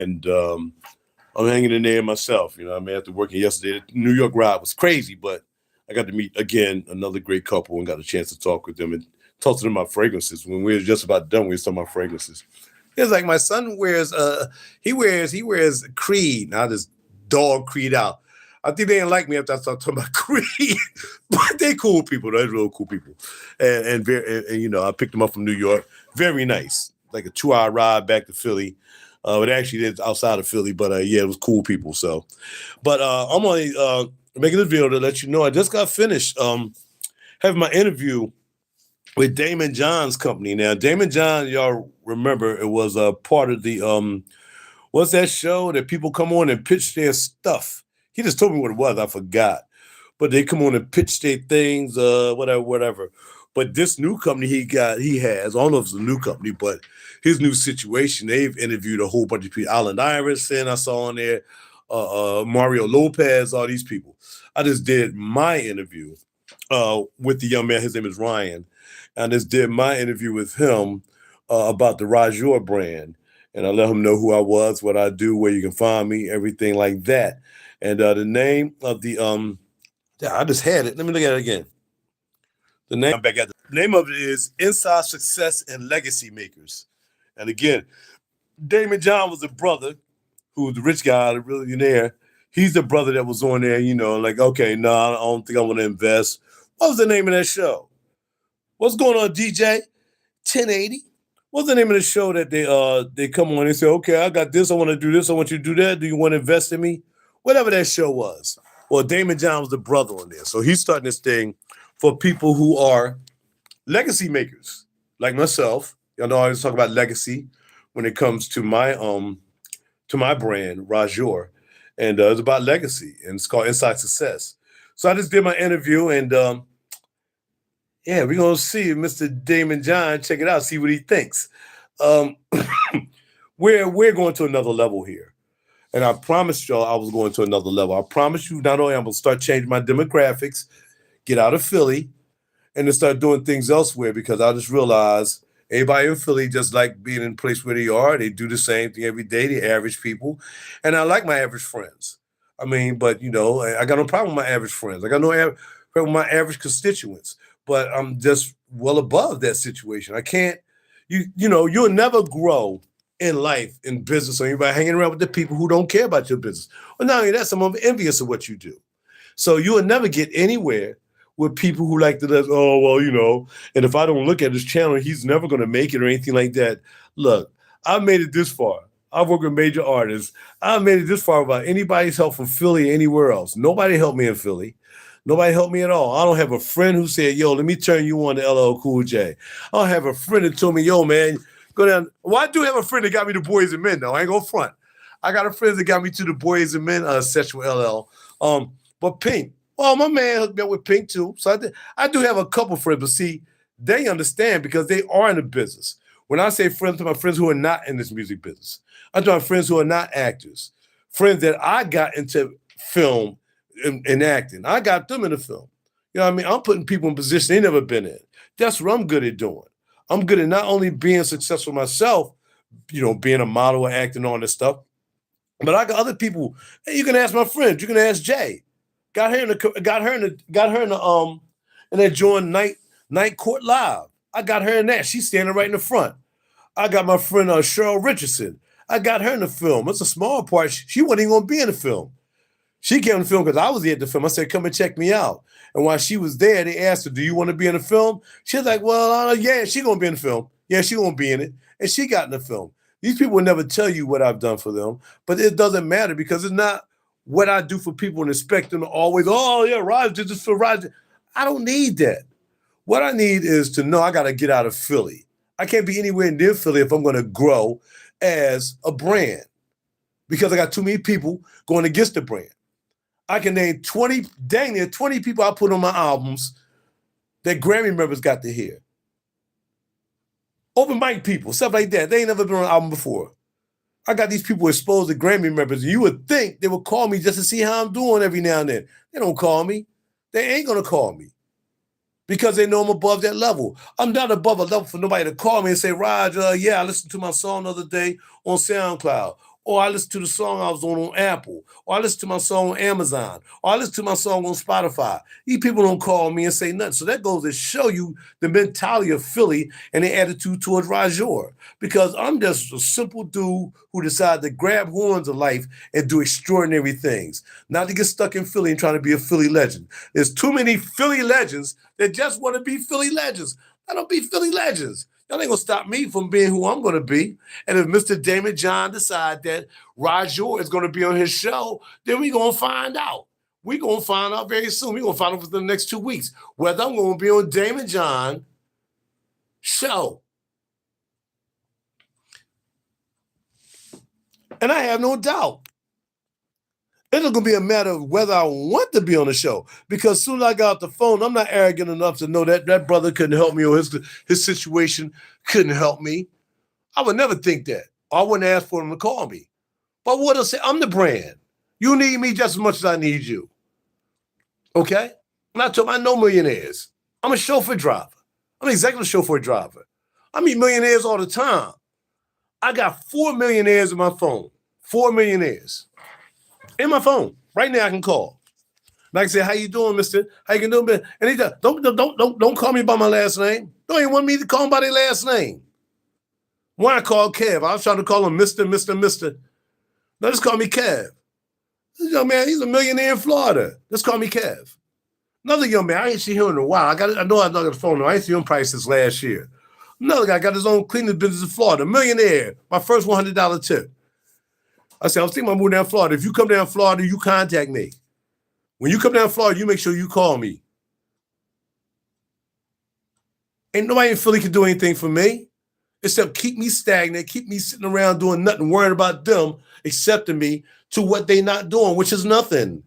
and I'm hanging in there myself. You know, I mean, after working yesterday, the New York ride was crazy, but I got to meet again another great couple and got a chance to talk with them and talk to them about fragrances. When we were just about done, we were talking about fragrances. It's like my son wears he wears Creed, now this dog Creed out. I think they didn't like me after I started talking about Creed, but they cool people. They're real cool people, and you know I picked them up from New York. Very nice, like a 2 hour ride back to Philly. It actually is outside of Philly, but yeah, it was cool people. So, but I'm only making this video to let you know I just got finished having my interview with Damon John's company. Now, Damon John, y'all remember, it was a part of the what's that show that people come on and pitch their stuff? He just told me what it was. I forgot, but they come on and pitch their things, whatever, whatever. But this new company he has, I don't know if it's a new company, but his new situation, they've interviewed a whole bunch of people. Allen Iverson, I saw on there, Mario Lopez, all these people. I just did my interview with the young man. His name is Ryan. And I just did my interview with him about the RaJuR brand. And I let him know who I was, what I do, where you can find me, everything like that. And the name of the yeah, I just had it. Let me look at it again. The name I'm back at the name of it is Inside Success and Legacy Makers. And again, Damon John was a brother who was the rich guy, the billionaire. He's the brother that was on there, you know, like, okay, no, I don't think I want to invest. What was the name of that show? What's going on, DJ? 1080? What's the name of the show that they come on and say, okay, I got this, I want to do this, I want you to do that. Do you want to invest in me? Whatever that show was. Well, Damon John was the brother on there. So he's starting this thing for people who are legacy makers, like myself. Y'all know I always talk about legacy when it comes to my brand, RaJuR. And it's about legacy, and it's called Inside Success. So I just did my interview, and yeah, we're going to see Mr. Damon John, check it out, see what he thinks. Um, we're going to another level here. And I promised y'all I was going to another level. I promise you not only I'm going to start changing my demographics, get out of Philly, and then start doing things elsewhere, because I just realized everybody in Philly just like being in a place where they are. They do the same thing every day, the average people. And I like my average friends. I mean, but, you know, I got no problem with my average friends. I got no problem with my average constituents. But I'm just well above that situation. I can't, you know, you'll never grow in life, in business, or anybody hanging around with the people who don't care about your business. Well, not only that, some of them envious of what you do. So you will never get anywhere with people who like to, oh, well, you know, and if I don't look at his channel, he's never going to make it or anything like that. Look, I've made it this far. I've worked with major artists. I've made it this far without anybody's help from Philly or anywhere else. Nobody helped me in Philly. Nobody helped me at all. I don't have a friend who said, yo, let me turn you on to LL Cool J. I don't have a friend that told me, yo, man, go down. Well, I do have a friend that got me to Boys and Men, though. I ain't gonna front. I got a friend that got me to the Boys and Men session with LL. But Pink, well, my man hooked me up with Pink, too. So I do have a couple friends, but see, they understand because they are in the business. When I say friends, to my friends who are not in this music business, I'm talking friends who are not actors, friends that I got into film and acting. I got them in the film. You know what I mean? I'm putting people in positions they never been in. That's what I'm good at doing. I'm good at not only being successful myself, you know, being a model and acting on this stuff, but I got other people. Hey, you can ask my friends. You can ask Jay. Got her in that joint night court live. I got her in that. She's standing right in the front. I got my friend Cheryl Richardson. I got her in the film. It's a small part. She wasn't even gonna be in the film. She came in the film because I was there at the film. I said, come and check me out. And while she was there, they asked her, do you want to be in the film? She was like, well, yeah, she's going to be in the film. Yeah, she's going to be in it. And she got in the film. These people will never tell you what I've done for them, but it doesn't matter because it's not what I do for people and expect them to always, oh, yeah, Raj did this for Raj. I don't need that. What I need is to know I got to get out of Philly. I can't be anywhere near Philly if I'm going to grow as a brand because I got too many people going against the brand. I can name 20 people I put on my albums that Grammy members got to hear. Open mic people, stuff like that. They ain't never been on an album before. I got these people exposed to Grammy members, and you would think they would call me just to see how I'm doing every now and then. They don't call me. They ain't going to call me because they know I'm above that level. I'm not above a level for nobody to call me and say, Raj, yeah, I listened to my song the other day on SoundCloud. or I listen to the song I was on Apple, or I listen to my song on Amazon, or I listen to my song on Spotify. These people don't call me and say nothing. So that goes to show you the mentality of Philly and the attitude towards RaJuR. Because I'm just a simple dude who decided to grab horns of life and do extraordinary things. Not to get stuck in Philly and trying to be a Philly legend. There's too many Philly legends that just want to be Philly legends. I don't be Philly legends. Y'all ain't gonna stop me from being who I'm gonna be. And if Mr. Damon John decide that RaJuR is gonna be on his show, then we gonna find out. We gonna find out very soon. We gonna find out within the next 2 weeks whether I'm gonna be on Damon John show. And I have no doubt. It's going to be a matter of whether I want to be on the show. Because as soon as I got off the phone, I'm not arrogant enough to know that that brother couldn't help me or his situation couldn't help me. I would never think that. I wouldn't ask for him to call me. But what I say, I'm the brand. You need me just as much as I need you. Okay? I'm not talking about no millionaires. I'm a chauffeur driver. I'm an executive chauffeur driver. I meet millionaires all the time. I got 4 millionaires in my phone. 4 millionaires. In my phone. Right now I can call. Like I say, how you doing, mister? How you doing? And he does, don't call me by my last name. Don't even want me to call him by their last name. Why I call Kev? I was trying to call him Mr. No, just call me Kev. This young man, he's a millionaire in Florida. Just call me Kev. Another young man, I ain't seen him in a while. I know I got the phone. I ain't seen him probably since last year. Another guy got his own cleaning business in Florida, millionaire. My first $100 tip. I said, I was thinking about moving down to Florida. If you come down to Florida, you contact me. When you come down to Florida, you make sure you call me. Ain't nobody in Philly can do anything for me except keep me stagnant, keep me sitting around doing nothing, worrying about them accepting me to what they not doing, which is nothing.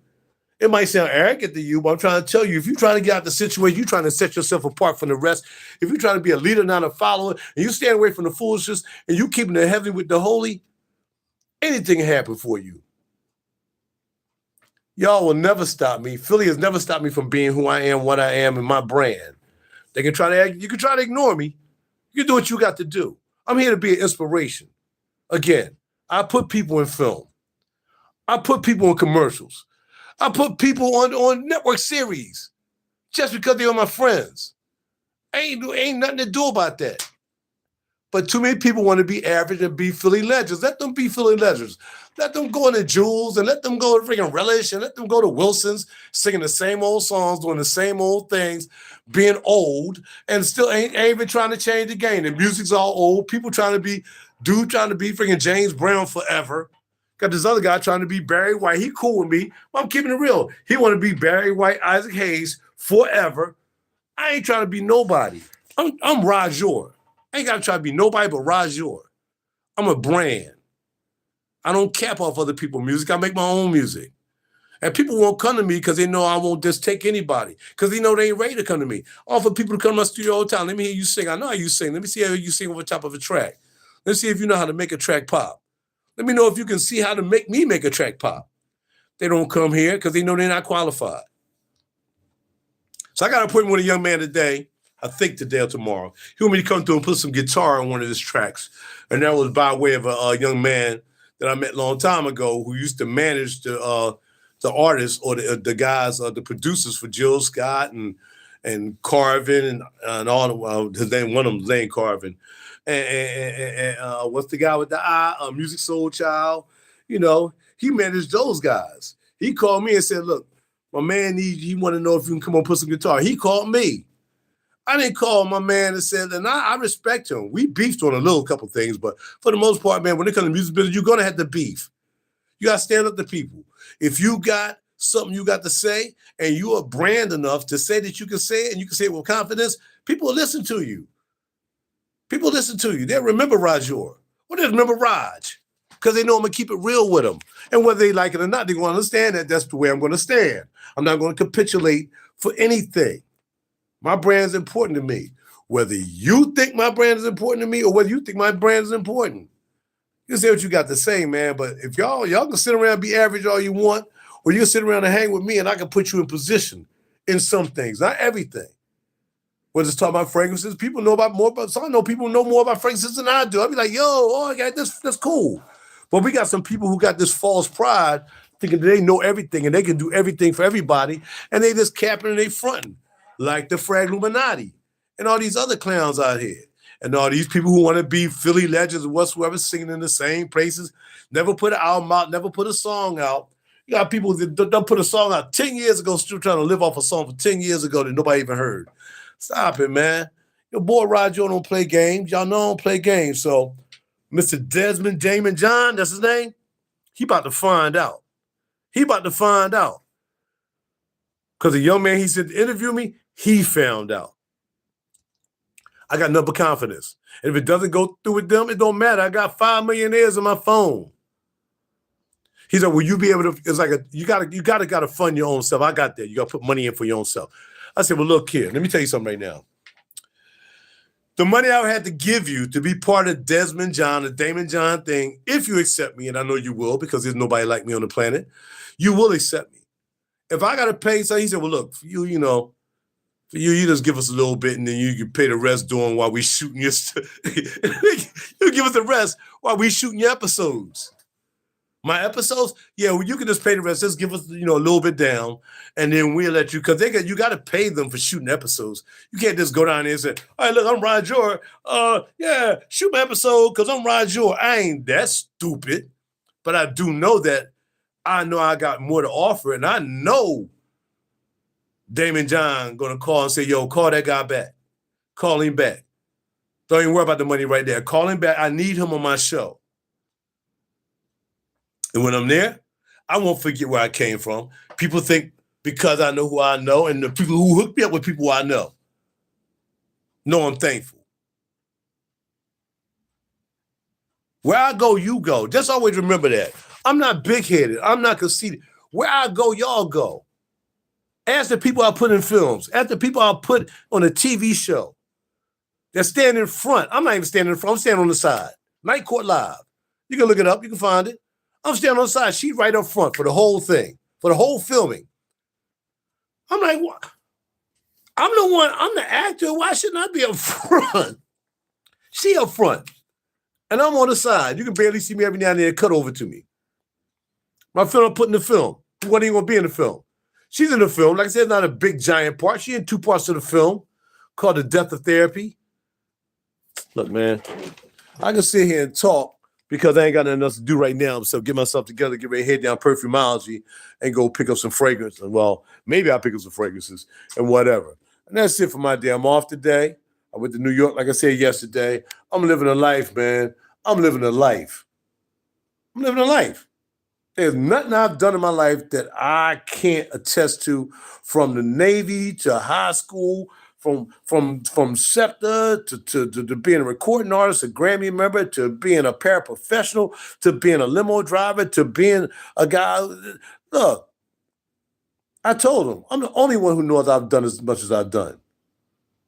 It might sound arrogant to you, but I'm trying to tell you, if you're trying to get out the situation, you're trying to set yourself apart from the rest. If you're trying to be a leader, not a follower, and you stand away from the foolishness, and you keeping the heavenly with the holy, anything can happen for you. Y'all will never stop me. Philly has never stopped me from being who I am, what I am, and my brand. They can try to you can try to ignore me. You can do what you got to do. I'm here to be an inspiration. Again, I put people in film. I put people in commercials. I put people on network series just because they are my friends. Ain't nothing to do about that. But too many people want to be average and be Philly legends. Let them be Philly legends. Let them go into Jules and let them go to freaking Relish and let them go to Wilson's singing the same old songs, doing the same old things, being old and still ain't even trying to change the game. The music's all old. People trying to be freaking James Brown forever. Got this other guy trying to be Barry White. He cool with me. Well, I'm keeping it real. He want to be Barry White, Isaac Hayes forever. I ain't trying to be nobody. I'm RaJuR. I ain't got to try to be nobody but RaJuR. I'm a brand. I don't cap off other people's music. I make my own music. And people won't come to me because they know I won't just take anybody. Because they know they ain't ready to come to me. I offer people to come to my studio all the time. Let me hear you sing. I know how you sing. Let me see how you sing over the top of a track. Let's see if you know how to make a track pop. Let me know if you can see how to make me make a track pop. They don't come here because they know they're not qualified. So I got an appointment with a young man today. I think today or tomorrow. He want me to come through and put some guitar on one of his tracks. And that was by way of a young man that I met a long time ago who used to manage the artists or the guys, the producers for Jill Scott and Carvin and all his name, one of them, Lane Carvin. And what's the guy with the eye? Music Soul Child. You know, he managed those guys. He called me and said, look, my man, he want to know if you can come on put some guitar. He called me. I didn't call my man and said, and I respect him. We beefed on a couple things, but for the most part, man, when it comes to music business, you're going to have to beef. You got to stand up to people. If you got something you got to say and you are brand enough to say that you can say it and you can say it with confidence, people will listen to you. People listen to you. They'll remember RaJuR. Or they'll remember Raj because they know I'm going to keep it real with them. And whether they like it or not, they're going to understand that that's the way I'm going to stand. I'm not going to capitulate for anything. My brand is important to me. Whether you think my brand is important to me or whether you think my brand is important. You can say what you got to say, man. But if y'all can sit around and be average all you want, or you can sit around and hang with me and I can put you in position in some things, not everything. Whether it's talking about fragrances, people know about more about some. I know people know more about fragrances than I do. I'll be like, yo, oh, okay, that's cool. But we got some people who got this false pride, thinking that they know everything and they can do everything for everybody, and they just capping and they fronting, like the Fragluminati and all these other clowns out here. And all these people who want to be Philly legends or whatsoever, singing in the same places, never put an album out, never put a song out. You got people that don't put a song out 10 years ago, still trying to live off a song for 10 years ago that nobody even heard. Stop it, man. Your boy RaJuR don't play games. Y'all know I don't play games. So Mr. Desmond Damon John, that's his name, he about to find out. He about to find out. Because the young man he said to interview me, he found out. I got nothing but confidence. And if it doesn't go through with them, it don't matter. I got 5 millionaires on my phone. He said, will you be able to, it's like, you gotta fund your own self. I got that. You gotta put money in for your own self. I said, well, look here, let me tell you something right now. The money I had to give you to be part of Desmond John, the Damon John thing, if you accept me, and I know you will because there's nobody like me on the planet, you will accept me. If I got to pay, so he said, well, look, for you, for you just give us a little bit and then you can pay the rest doing while we shooting your, you give us the rest while we shooting your episodes. My episodes, yeah, well, you can just pay the rest. Just give us, a little bit down, and then we'll let you, because you got to pay them for shooting episodes. You can't just go down there and say, all right, look, I'm RaJuR. Yeah, shoot my episode because I'm RaJuR. I ain't that stupid, but I do know that I know I got more to offer, and I know Damon John going to call and say, yo, call that guy back. Call him back. Don't even worry about the money right there. Call him back. I need him on my show. And when I'm there, I won't forget where I came from. People think because I know who I know and the people who hook me up with people I know I'm thankful. Where I go, you go. Just always remember that. I'm not big-headed. I'm not conceited. Where I go, y'all go. Ask the people I put in films. Ask the people I put on a TV show. They're standing in front. I'm not even standing in front. I'm standing on the side. Night Court Live. You can look it up. You can find it. I'm standing on the side. She's right up front for the whole thing, for the whole filming. I'm like, what? I'm the one. I'm the actor. Why shouldn't I be up front? She up front. And I'm on the side. You can barely see me every now and then cut over to me. My film I'm putting in the film. Who wasn't even going to be in the film? She's in the film. Like I said, it's not a big, giant part. She's in 2 parts of the film called The Death of Therapy. Look, man, I can sit here and talk because I ain't got nothing else to do right now. So get myself together, get ready to head down Perfumology and go pick up some fragrance. Well, maybe I'll pick up some fragrances and whatever. And that's it for my day. I'm off today. I went to New York, like I said yesterday. I'm living a life, man. I'm living a life. I'm living a life. There's nothing I've done in my life that I can't attest to, from the Navy to high school, from SEPTA to being a recording artist, a Grammy member, to being a paraprofessional, to being a limo driver, to being a guy. Look, I told them, I'm the only one who knows I've done as much as I've done.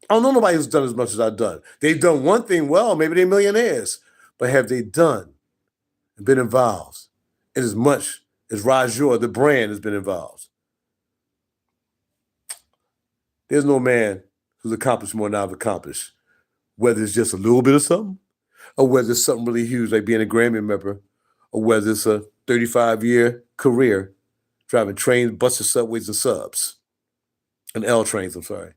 I don't know nobody who's done as much as I've done. They've done one thing well, maybe they're millionaires, but have they done and been involved in as much as RaJuR, the brand, has been involved? There's no man who's accomplished more than I've accomplished, whether it's just a little bit of something or whether it's something really huge like being a Grammy member, or whether it's a 35-year career driving trains, buses, subways, and subs. And L trains, I'm sorry.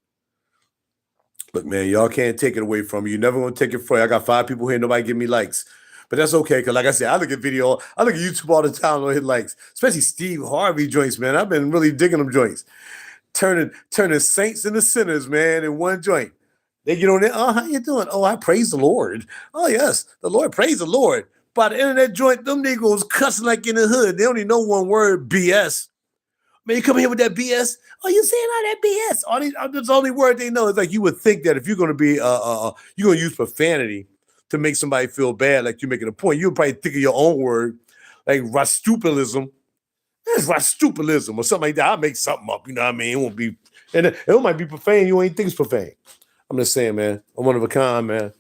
Look, man, y'all can't take it away from me. You're never going to take it from me. I got 5 people here, nobody give me likes. But that's okay, because like I said, I look at YouTube all the time, I don't hit likes. Especially Steve Harvey joints, man. I've been really digging them joints. Turning saints into sinners, man, in one joint. They get on there, oh, how you doing? Oh, I praise the Lord. Oh, yes, the Lord, praise the Lord. By the end of that joint, them niggas cussing like in the hood. They only know one word, BS. Man, you come here with that BS. Oh, you saying all that BS? That's the only word they know. It's like you would think that if you're going to be, you're going to use profanity to make somebody feel bad, like you're making a point, you'll probably think of your own word, like rastupilism. That's rastupilism or something like that. I'll make something up, you know what I mean? It won't be, and it might be profane. You ain't think it's profane. I'm just saying, man, I'm one of a kind, man.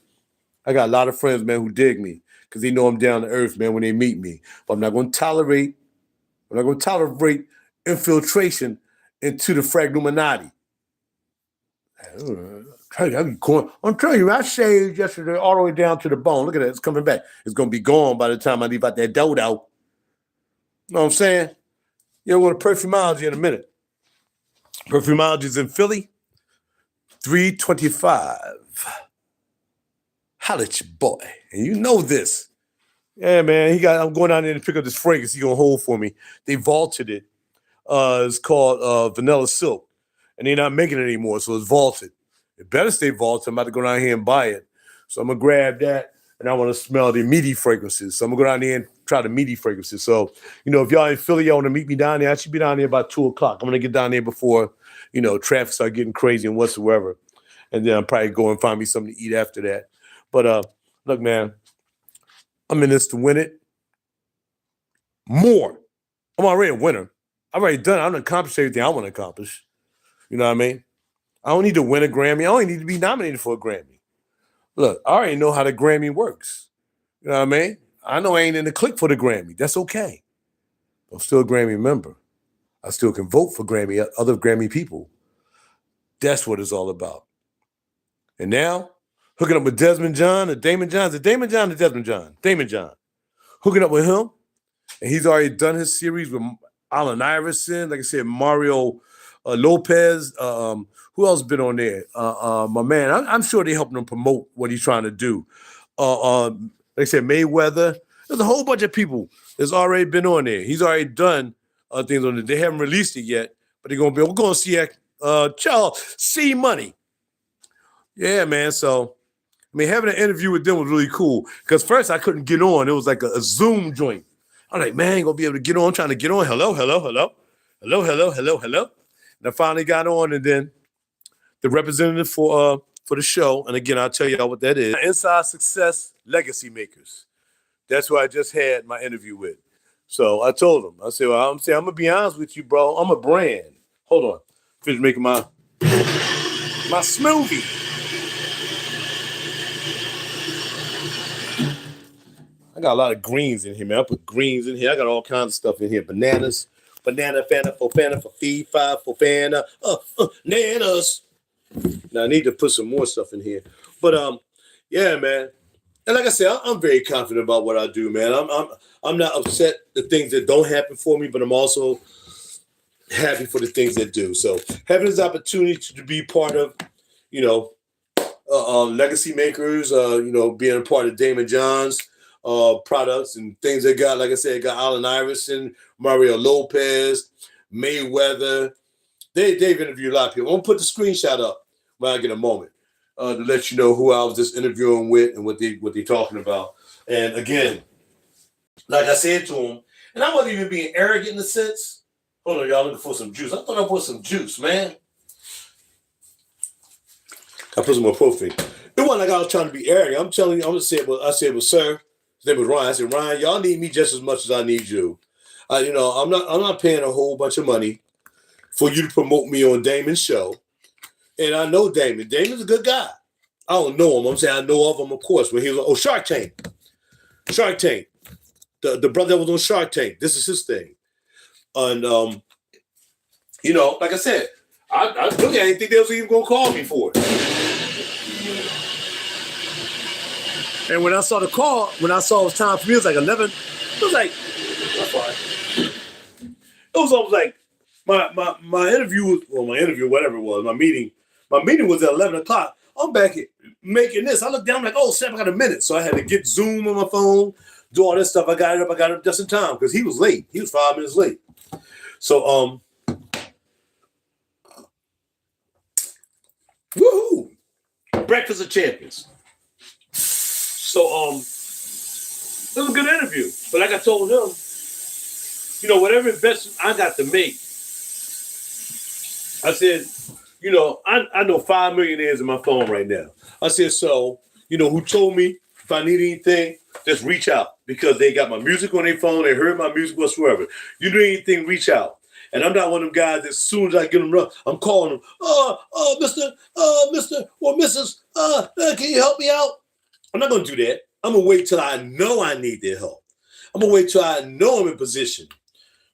I got a lot of friends, man, who dig me because they know I'm down to earth, man, when they meet me. But I'm not going to tolerate infiltration into the Fragluminati. Hey, I be going. I'm telling you, I shaved yesterday all the way down to the bone. Look at that. It's coming back. It's going to be gone by the time I leave out that dodo. You know what I'm saying? You're going to Perfumology in a minute. Perfumology's in Philly. 325. Holla at your boy. And you know this. Yeah, man. I'm going down there to pick up this fragrance he's going to hold for me. They vaulted it. It's called Vanilla Silk. And they're not making it anymore, so it's vaulted. It better stay vaulted. I'm about to go down here and buy it. So I'm going to grab that, and I want to smell the meaty fragrances. So I'm going to go down there and try the meaty fragrances. So, if y'all in Philly, y'all want to meet me down there, I should be down there about 2 o'clock. I'm going to get down there before, traffic start getting crazy and whatsoever. And then I'll probably go and find me something to eat after that. But look, man, I'm in this to win it. More. I'm already a winner. I've already done it. I've accomplished everything I want to accomplish. You know what I mean? I don't need to win a Grammy. I only need to be nominated for a Grammy. Look, I already know how the Grammy works. You know what I mean? I know I ain't in the clique for the Grammy. That's okay. I'm still a Grammy member. I still can vote for Grammy, other Grammy people. That's what it's all about. And now, hooking up with Desmond John or Damon John. Is it Damon John or Desmond John? Damon John. Hooking up with him. And he's already done his series with Allen Iverson. Like I said, Mario Lopez. Who else been on there? My man. I'm sure they're helping him promote what he's trying to do. Like I said, Mayweather. There's a whole bunch of people that's already been on there. He's already done things on it. They haven't released it yet, but we're going to see Charles C Money. Yeah, man. So, having an interview with them was really cool. Because first I couldn't get on. It was like a Zoom joint. I'm like, man, I ain't going to be able to get on. I'm trying to get on. Hello. And I finally got on, and then the representative for the show, and again, I'll tell y'all what that is. Inside Success Legacy Makers. That's who I just had my interview with. So I told him, I said, well, I'm going to be honest with you, bro. I'm a brand. Hold on. Finish making my smoothie. I got a lot of greens in here, man. I put greens in here. I got all kinds of stuff in here. Bananas. Banana, fana, for feed, five, for fana, nanas. Now I need to put some more stuff in here. But yeah, man. And like I said, I'm very confident about what I do, man. I'm not upset the things that don't happen for me, but I'm also happy for the things that do. So having this opportunity to be part of, legacy makers, being a part of Damon John's products and things they got. Like I said, got Allen Iverson, Mario Lopez, Mayweather. They've interviewed a lot of people. I'm gonna put the screenshot up when I get a moment to let you know who I was just interviewing with and what they talking about. And again, like I said to him, and I wasn't even being arrogant in a sense. Hold on, y'all looking for some juice. I thought I put some juice, man. I put some more profane. It wasn't like I was trying to be arrogant. I'm telling you, I said, well, sir. His name was Ryan. I said, Ryan, y'all need me just as much as I need you. I'm not paying a whole bunch of money for you to promote me on Damon's show. And I know Damon. Damon's a good guy. I don't know him. I'm saying I know of him, of course. When he was Shark Tank. Shark Tank. The brother that was on Shark Tank. This is his thing. And like I said, I didn't think they was even gonna call me for it. And when I saw the call, when I saw it was time for me, it was like 11. It was like, that's fine. It was almost like my interview, whatever it was, my meeting was at 11 o'clock. I'm back here making this. I looked down, I'm like, oh, snap, I got a minute. So I had to get Zoom on my phone, do all this stuff. I got it up just in time because he was late. He was 5 minutes late. So, woohoo! Breakfast of Champions. So, it was a good interview. But like I told him, whatever investment I got to make, I said, I know 5 millionaires in my phone right now. I said, so, who told me if I need anything, just reach out because they got my music on their phone. They heard my music whatsoever. You do anything, reach out. And I'm not one of them guys that as soon as I get them run, I'm calling them, Mr. or Mrs. Can you help me out? I'm not going to do that. I'm going to wait till I know I need their help. I'm going to wait till I know I'm in position.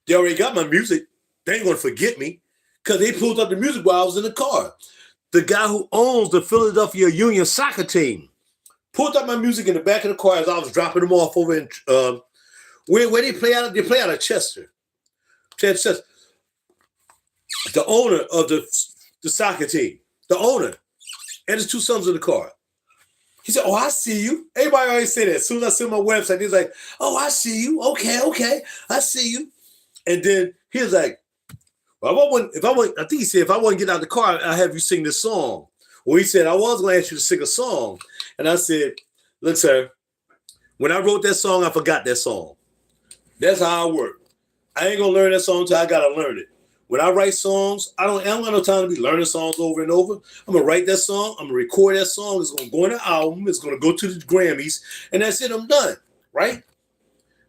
They already got my music. They ain't going to forget me because they pulled up the music while I was in the car. the guy who owns the Philadelphia Union soccer team, pulled up my music in the back of the car as I was dropping them off over in where they play out. They play out of Chester. Chester. The owner of the soccer team, the owner, and his two sons in the car. He said, "Oh, I see you." Everybody always say that. As soon as I see my website, he's like, "Oh, I see you. Okay, I see you." And then he was like, "Well, I think he said, if I want to get out of the car, I'll have you sing this song." Well, he said, "I was going to ask you to sing a song." And I said, "Look, sir, when I wrote that song, I forgot that song. That's how I work. I ain't going to learn that song until I got to learn it. When I write songs, I don't have no time to be learning songs over and over. I'm going to write that song. I'm going to record that song. It's going to go in the album. It's going to go to the Grammys. And that's it. I'm done. Right?"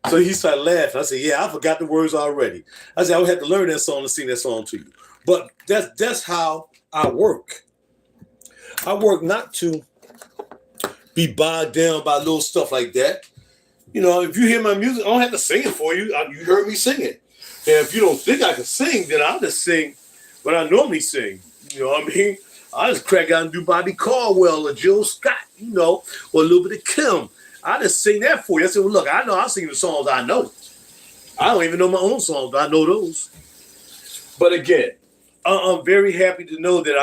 So he started laughing. I said, "Yeah, I forgot the words already." I said, "I would have to learn that song to sing that song to you." But that's how I work. I work not to be bogged down by little stuff like that. You know, if you hear my music, I don't have to sing it for you. You heard me sing it. And if you don't think I can sing, then I'll just sing what I normally sing. You know what I mean? I just crack out and do Bobby Caldwell or Jill Scott, you know, or a little bit of Kim. I just sing that for you. I said, "Well, look, I know I sing the songs I know. I don't even know my own songs, but I know those." But again, I'm very happy to know that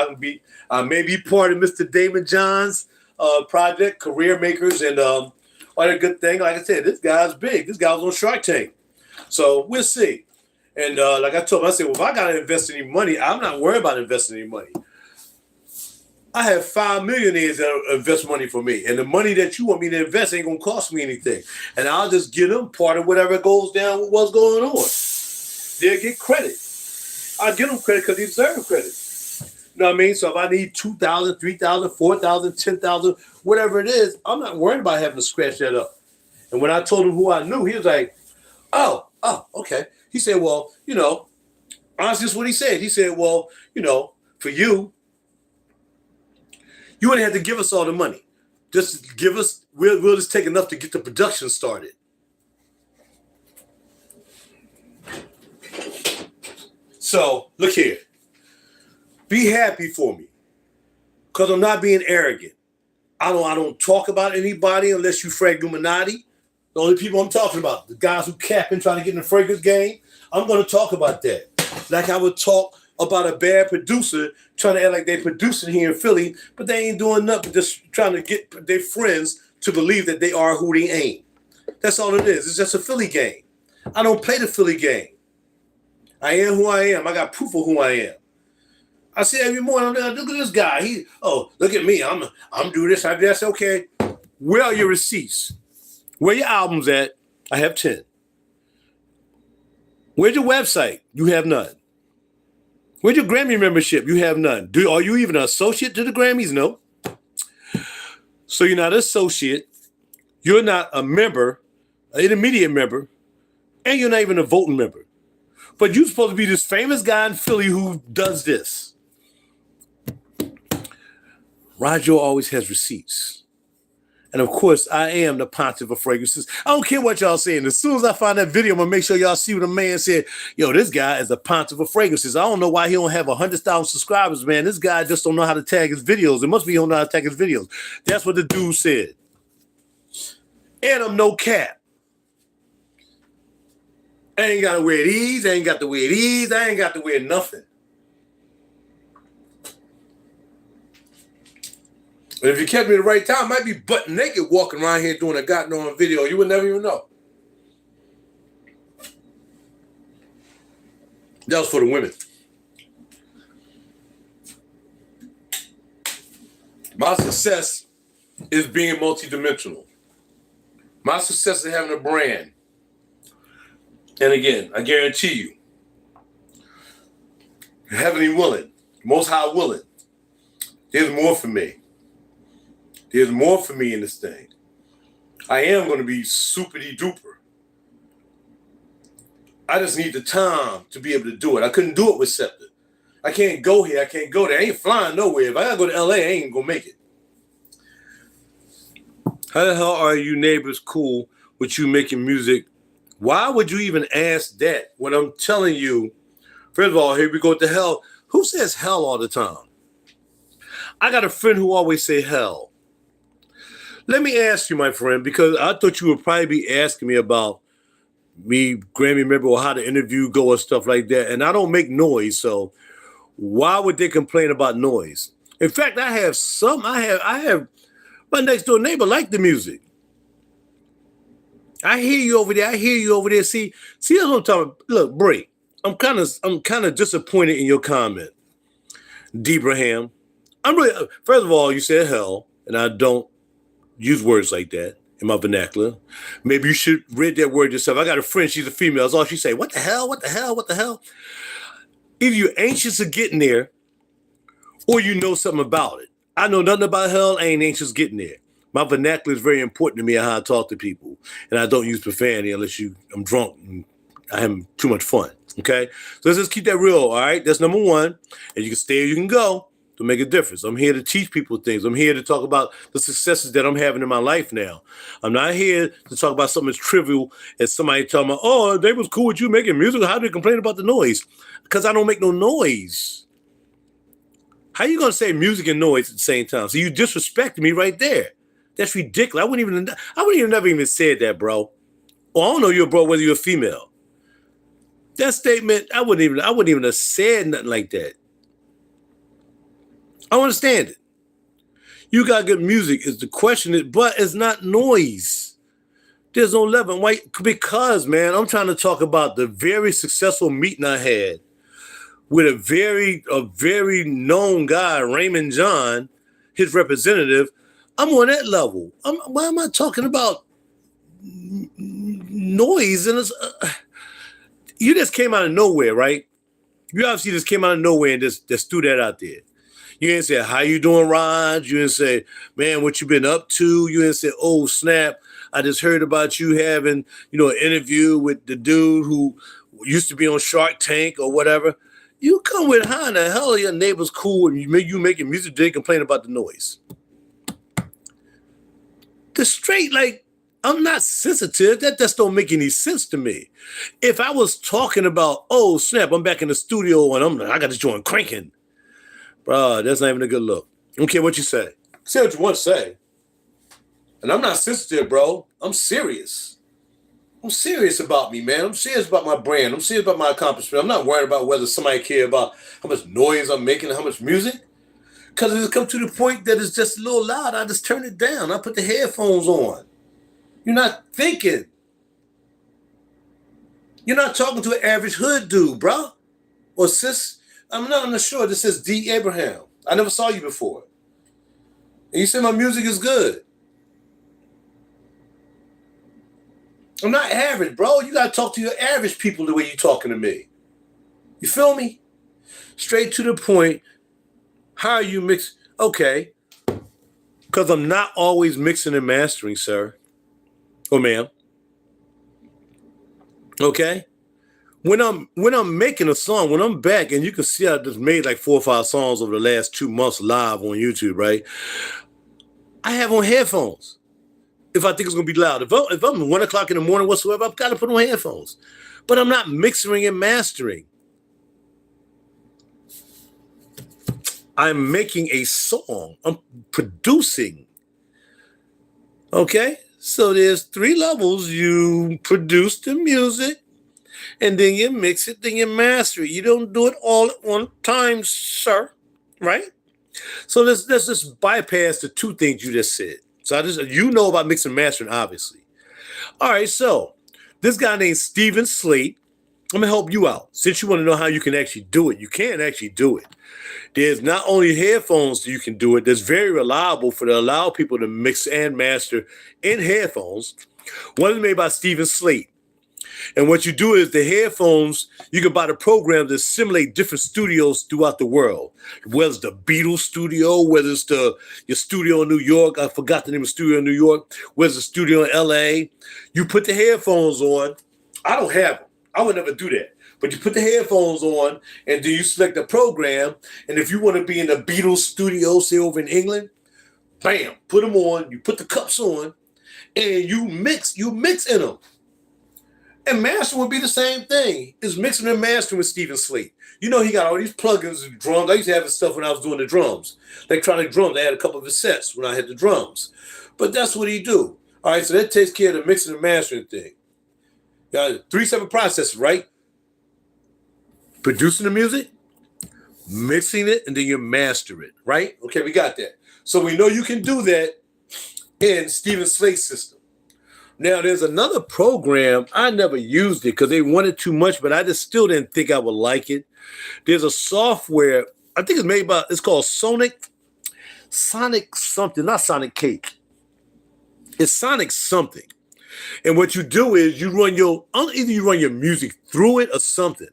I may be part of Mr. Damon John's project, Career Makers, and what a good thing. Like I said, this guy's big. This guy was on Shark Tank. So we'll see. And like I told him, I said, "Well, if I got to invest any money, I'm not worried about investing any money. I have 5 millionaires that invest money for me. And the money that you want me to invest ain't going to cost me anything. And I'll just give them part of whatever goes down with what's going on. They'll get credit. I'll give them credit because they deserve credit. You know what I mean? So if I need 2,000, 3,000, 4,000, 10,000, whatever it is, I'm not worried about having to scratch that up." And when I told him who I knew, he was like, oh, okay. He said, "Well, you know," honestly, that's what he said. He said, "Well, you know, for you wouldn't have to give us all the money. Just give us, we'll just take enough to get the production started." So look here. Be happy for me. Because I'm not being arrogant. I don't talk about anybody unless you Frank Illuminati. The only people I'm talking about, the guys who capping trying to get in the fragrance game, I'm going to talk about that. Like I would talk about a bad producer trying to act like they're producing here in Philly, but they ain't doing nothing, just trying to get their friends to believe that they are who they ain't. That's all it is. It's just a Philly game. I don't play the Philly game. I am who I am. I got proof of who I am. I see every morning, I'm like, "Look at this guy. Look at me. I'm doing this. I do that." Okay. Where are your receipts? Where your albums at? I have 10. Where's your website? You have none. Where's your Grammy membership? You have none. Are you even an associate to the Grammys? No. So you're not an associate. You're not a member, an intermediate member, and you're not even a voting member. But you're supposed to be this famous guy in Philly who does this. RaJuR always has receipts. And of course, I am the pontiff of fragrances. I don't care what y'all saying. As soon as I find that video, I'm going to make sure y'all see what a man said. Yo, this guy is the pontiff of fragrances. I don't know why he don't have 100,000 subscribers, man. This guy just don't know how to tag his videos. It must be he don't know how to tag his videos. That's what the dude said. And I'm no cap. I ain't got to wear these. I ain't got to wear these. I ain't got to wear nothing. And if you kept me at the right time, I might be butt naked walking around here doing a goddamn video. You would never even know. That was for the women. My success is being multidimensional. My success is having a brand. And again, I guarantee you, heavenly willing, most high willing, there's more for me. There's more for me in this thing. I am going to be super-duper duper. I just need the time to be able to do it. I couldn't do it with Scepter. I can't go here. I can't go there. I ain't flying nowhere. If I got to go to LA, I ain't going to make it. How the hell are you neighbors cool with you making music? Why would you even ask that when I'm telling you, first of all, here we go to hell. Who says hell all the time? I got a friend who always say hell. Let me ask you, my friend, because I thought you would probably be asking me about me, Grammy member, or how the interview go or stuff like that. And I don't make noise, so why would they complain about noise? In fact, I have my next door neighbor like the music. I hear you over there. I hear you over there. See, that's what I'm talking about. Look, Bray, I'm kind of disappointed in your comment, Debraham. I'm really, first of all, you said hell, and I don't use words like that in my vernacular. Maybe you should read that word yourself. I got a friend, she's a female. That's all she say. What the hell? What the hell? What the hell? Either you're anxious of getting there, or you know something about it. I know nothing about hell. I ain't anxious getting there. My vernacular is very important to me and how I talk to people. And I don't use profanity unless I'm drunk and I have too much fun. Okay? So let's just keep that real, all right? That's number one. And you can stay or you can go to make a difference. I'm here to teach people things. I'm here to talk about the successes that I'm having in my life now. I'm not here to talk about something as trivial as somebody talking about, oh, they was cool with you making music. How do they complain about the noise? Because I don't make no noise. How you going to say music and noise at the same time? So you disrespected me right there. That's ridiculous. I wouldn't even never even said that, bro. Well, I don't know you're a bro whether you're a female. That statement, I wouldn't even have said nothing like that. I don't understand it. You got good music is the question, but it's not noise. There's no level. Why? Because, man, I'm trying to talk about the very successful meeting I had with a very known guy, Raymond John, his representative. I'm on that level. Why am I talking about noise? And you just came out of nowhere, right? You obviously just came out of nowhere and just threw that out there. You didn't say, how you doing, Raj? You didn't say, man, what you been up to? You didn't say, oh, snap, I just heard about you having, an interview with the dude who used to be on Shark Tank or whatever. You come with, how in the hell are your neighbors cool and you making music, they complain about the noise? The straight, I'm not sensitive. That just don't make any sense to me. If I was talking about, oh, snap, I'm back in the studio and I got this joint cranking. Bro, that's not even a good look. I don't care what you say. Say what you want to say. And I'm not sensitive, bro. I'm serious. I'm serious about me, man. I'm serious about my brand. I'm serious about my accomplishment. I'm not worried about whether somebody care about how much noise I'm making and how much music. Because it's come to the point that it's just a little loud. I just turn it down. I put the headphones on. You're not thinking. You're not talking to an average hood dude, bro. Or sis. I'm not sure. This says D. Abraham. I never saw you before. And you say my music is good. I'm not average, bro. You got to talk to your average people the way you're talking to me. You feel me? Straight to the point. How are you mix? Okay. Because I'm not always mixing and mastering, sir. Or ma'am. Okay? When I'm making a song, when I'm back, and you can see I just made like 4 or 5 songs over the last 2 months live on YouTube, right? I have on headphones. If I think it's going to be loud. If I'm 1 o'clock in the morning whatsoever, I've got to put on headphones. But I'm not mixing and mastering. I'm making a song. I'm producing. Okay? So there's 3 levels. You produce the music, and then you mix it, then you master it. You don't do it all at one time, sir. Right? So let's just bypass the 2 things you just said. So you know about mixing and mastering, obviously. All right, so this guy named Steven Slate, I'm going to help you out. Since you want to know how you can actually do it, you can actually do it. There's not only headphones that you can do it, that's very reliable to allow people to mix and master in headphones. One is made by Steven Slate. And what you do is the headphones, you can buy the program to simulate different studios throughout the world. Whether it's the Beatles studio, whether it's your studio in New York, I forgot the name of the studio in New York, whether it's a studio in LA. You put the headphones on. I don't have them. I would never do that. But you put the headphones on, and then you select the program. And if you want to be in the Beatles studio, say over in England, bam, put them on. You put the cups on, and you mix in them. And mastering would be the same thing. It's mixing and mastering with Stephen Slate. You know, he got all these plugins and drums. I used to have his stuff when I was doing the drums. Electronic drums. I had a couple of his sets when I had the drums. But that's what he do. All right, so that takes care of the mixing and mastering thing. Got 3 separate processes, right? Producing the music, mixing it, and then you master it, right? Okay, we got that. So we know you can do that in Stephen Slate's system. Now, there's another program. I never used it because they wanted too much, but I just still didn't think I would like it. There's a software, I think it's called Sonic something, not Sonic Cake. It's Sonic something. And what you do is either you run your music through it or something.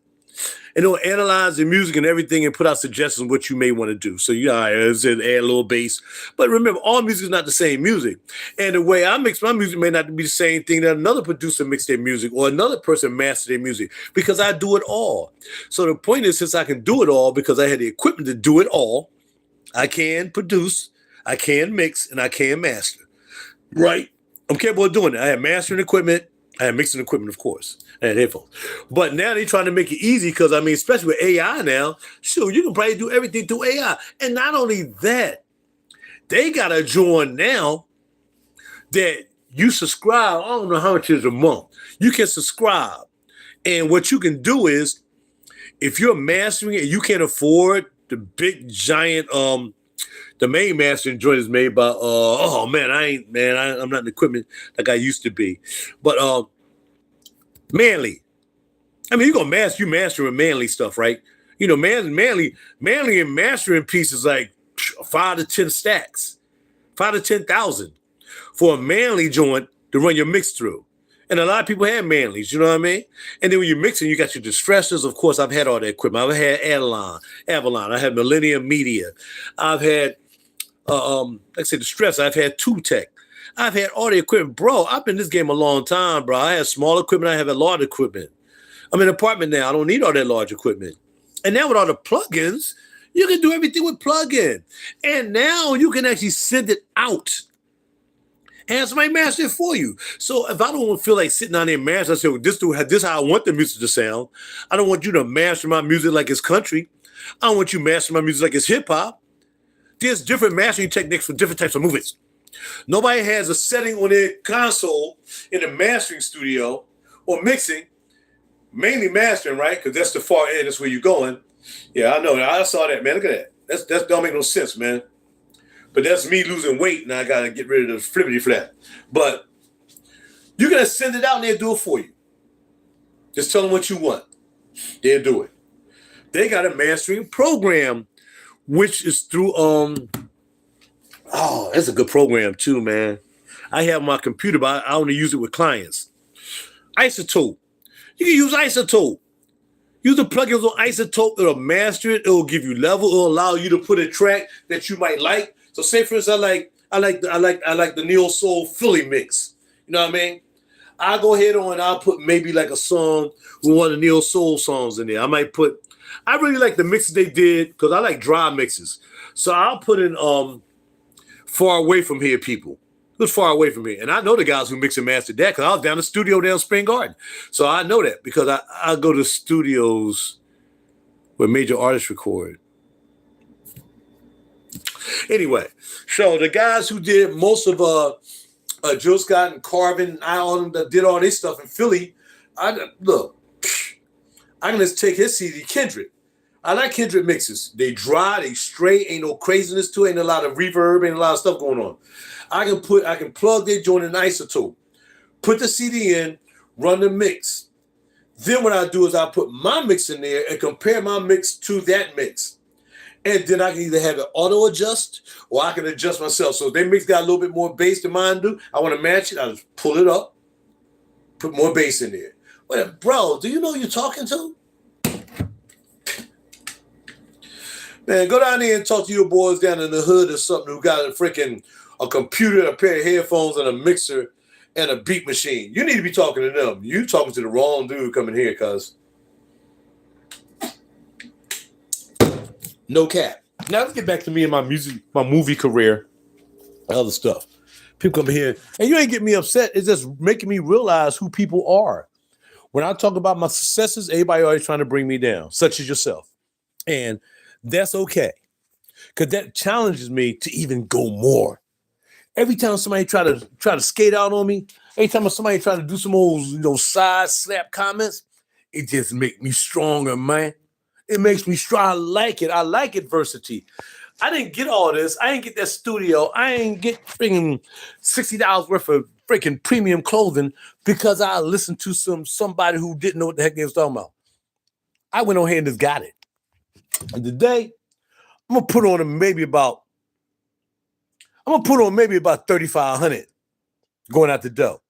And it'll analyze the music and everything and put out suggestions of what you may want to do. So add a little bass. But remember, all music is not the same music. And the way I mix my music may not be the same thing that another producer mixed their music or another person mastered their music, because I do it all. So the point is, since I can do it all because I had the equipment to do it all, I can produce, I can mix, and I can master. Right? I'm capable of doing it. I have mastering equipment. I have mixing equipment, of course. I had headphones. But now they're trying to make it easy because, I mean, especially with AI now, sure, you can probably do everything through AI. And not only that, they got a joint now that you subscribe. I don't know how much it is a month. You can subscribe. And what you can do is, if you're mastering it and you can't afford the big, giant, the main mastering joint is made by, I'm not in equipment like I used to be. But Manly. I mean, you mastering Manly stuff, right? You know, Manly and mastering pieces like 5 to 10 stacks, 5 to 10,000 for a Manly joint to run your mix through. And a lot of people have Manleys, you know what I mean? And then when you're mixing, you got your distressors. Of course, I've had all that equipment. I've had Avalon. I had Millennium Media. I've had, like I said, Distress. I've had Tube Tech. I've had all the equipment. Bro, I've been in this game a long time, bro. I have small equipment. I have a large equipment. I'm in an apartment now. I don't need all that large equipment. And now with all the plugins, you can do everything with plugin. And now you can actually send it out. And somebody master it for you. So if I don't feel like sitting down there and master, I say, well, this is how I want the music to sound. I don't want you to master my music like it's country. I don't want you to master my music like it's hip hop. There's different mastering techniques for different types of movies. Nobody has a setting on their console in the mastering studio or mixing, mainly mastering, right? Because that's the far end. That's where you're going. Yeah, I know. I saw that, man. Look at that. That don't make no sense, man. But that's me losing weight, and I got to get rid of the flippity flap. But you're going to send it out, and they'll do it for you. Just tell them what you want. They'll do it. They got a mastering program, which is through, that's a good program too, man. I have my computer, but I only use it with clients. Isotope. You can use Isotope. Use the plugins on Isotope. It'll master it. It'll give you level. It'll allow you to put a track that you might like. So say for instance, I like the Neo Soul Philly mix. You know what I mean? I'll go ahead on and I'll put maybe like a song with one of the Neo Soul songs in there. I really like the mixes they did because I like dry mixes. So I'll put in Far Away From Here people. It was Far Away From Here. And I know the guys who mix and mastered that because I was down the studio down Spring Garden. So I know that because I go to studios where major artists record. Anyway, so the guys who did most of Jill Scott and Carvin and all them that did all this stuff in Philly, I can just take his CD, Kendrick. I like Kendrick mixes. They dry, they straight, ain't no craziness to it, ain't a lot of reverb, ain't a lot of stuff going on. I can plug their joint in Isotope, put the CD in, run the mix. Then what I do is I put my mix in there and compare my mix to that mix. And then I can either have it auto adjust or I can adjust myself. So if their mix got a little bit more bass than mine do, I want to match it. I just pull it up, put more bass in there. But bro, do you know who you're talking to? Man, go down there and talk to your boys down in the hood or something who got a computer, a pair of headphones, and a mixer and a beat machine. You need to be talking to them. You talking to the wrong dude coming here, cuz. No cap. Now let's get back to me and my movie career, other stuff. People come here, and you ain't getting me upset. It's just making me realize who people are. When I talk about my successes, everybody always trying to bring me down, such as yourself. And that's okay. Because that challenges me to even go more. Every time somebody try to skate out on me, every time somebody try to do some old, side slap comments, it just makes me stronger, man. It makes me strong. I like it. I like adversity. I didn't get all this. I didn't get that studio. I ain't get freaking $60 worth of freaking premium clothing because I listened to somebody who didn't know what the heck they was talking about. I went on here and just got it. And today, I'm gonna put on maybe about 3,500 going out the door.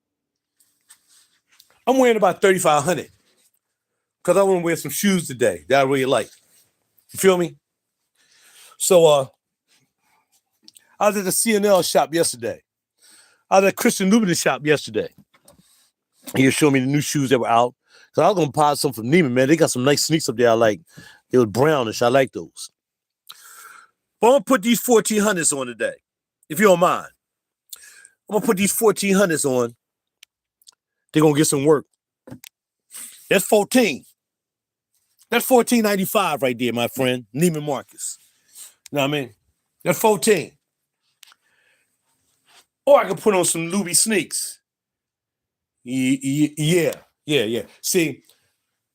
I'm wearing about 3,500 because I want to wear some shoes today that I really like. You feel me? So I was at the CNL shop yesterday. I was at Christian Louboutin shop yesterday. He was showing me the new shoes that were out. So I was gonna buy some from Neiman, man. They got some nice sneaks up there I like. They were brownish. I like those. But I'm gonna put these 1,400s on today, if you don't mind. I'm gonna put these 1,400s on. They're gonna get some work. That's 14. That's $14.95 right there, my friend. Neiman Marcus. You know what I mean? That's 14. Or I can put on some Louis sneaks. Yeah. See,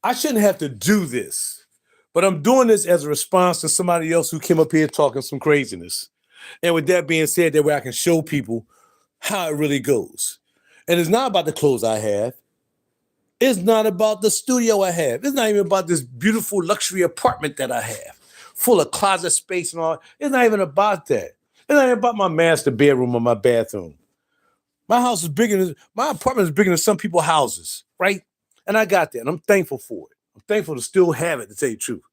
I shouldn't have to do this, but I'm doing this as a response to somebody else who came up here talking some craziness. And with that being said, that way I can show people how it really goes. And it's not about the clothes I have. It's not about the studio I have. It's not even about this beautiful luxury apartment that I have, full of closet space and all. It's not even about that. It's not even about my master bedroom or my bathroom. My house is my apartment is bigger than some people's houses, right? And I got that, and I'm thankful for it. I'm thankful to still have it, to tell you the truth.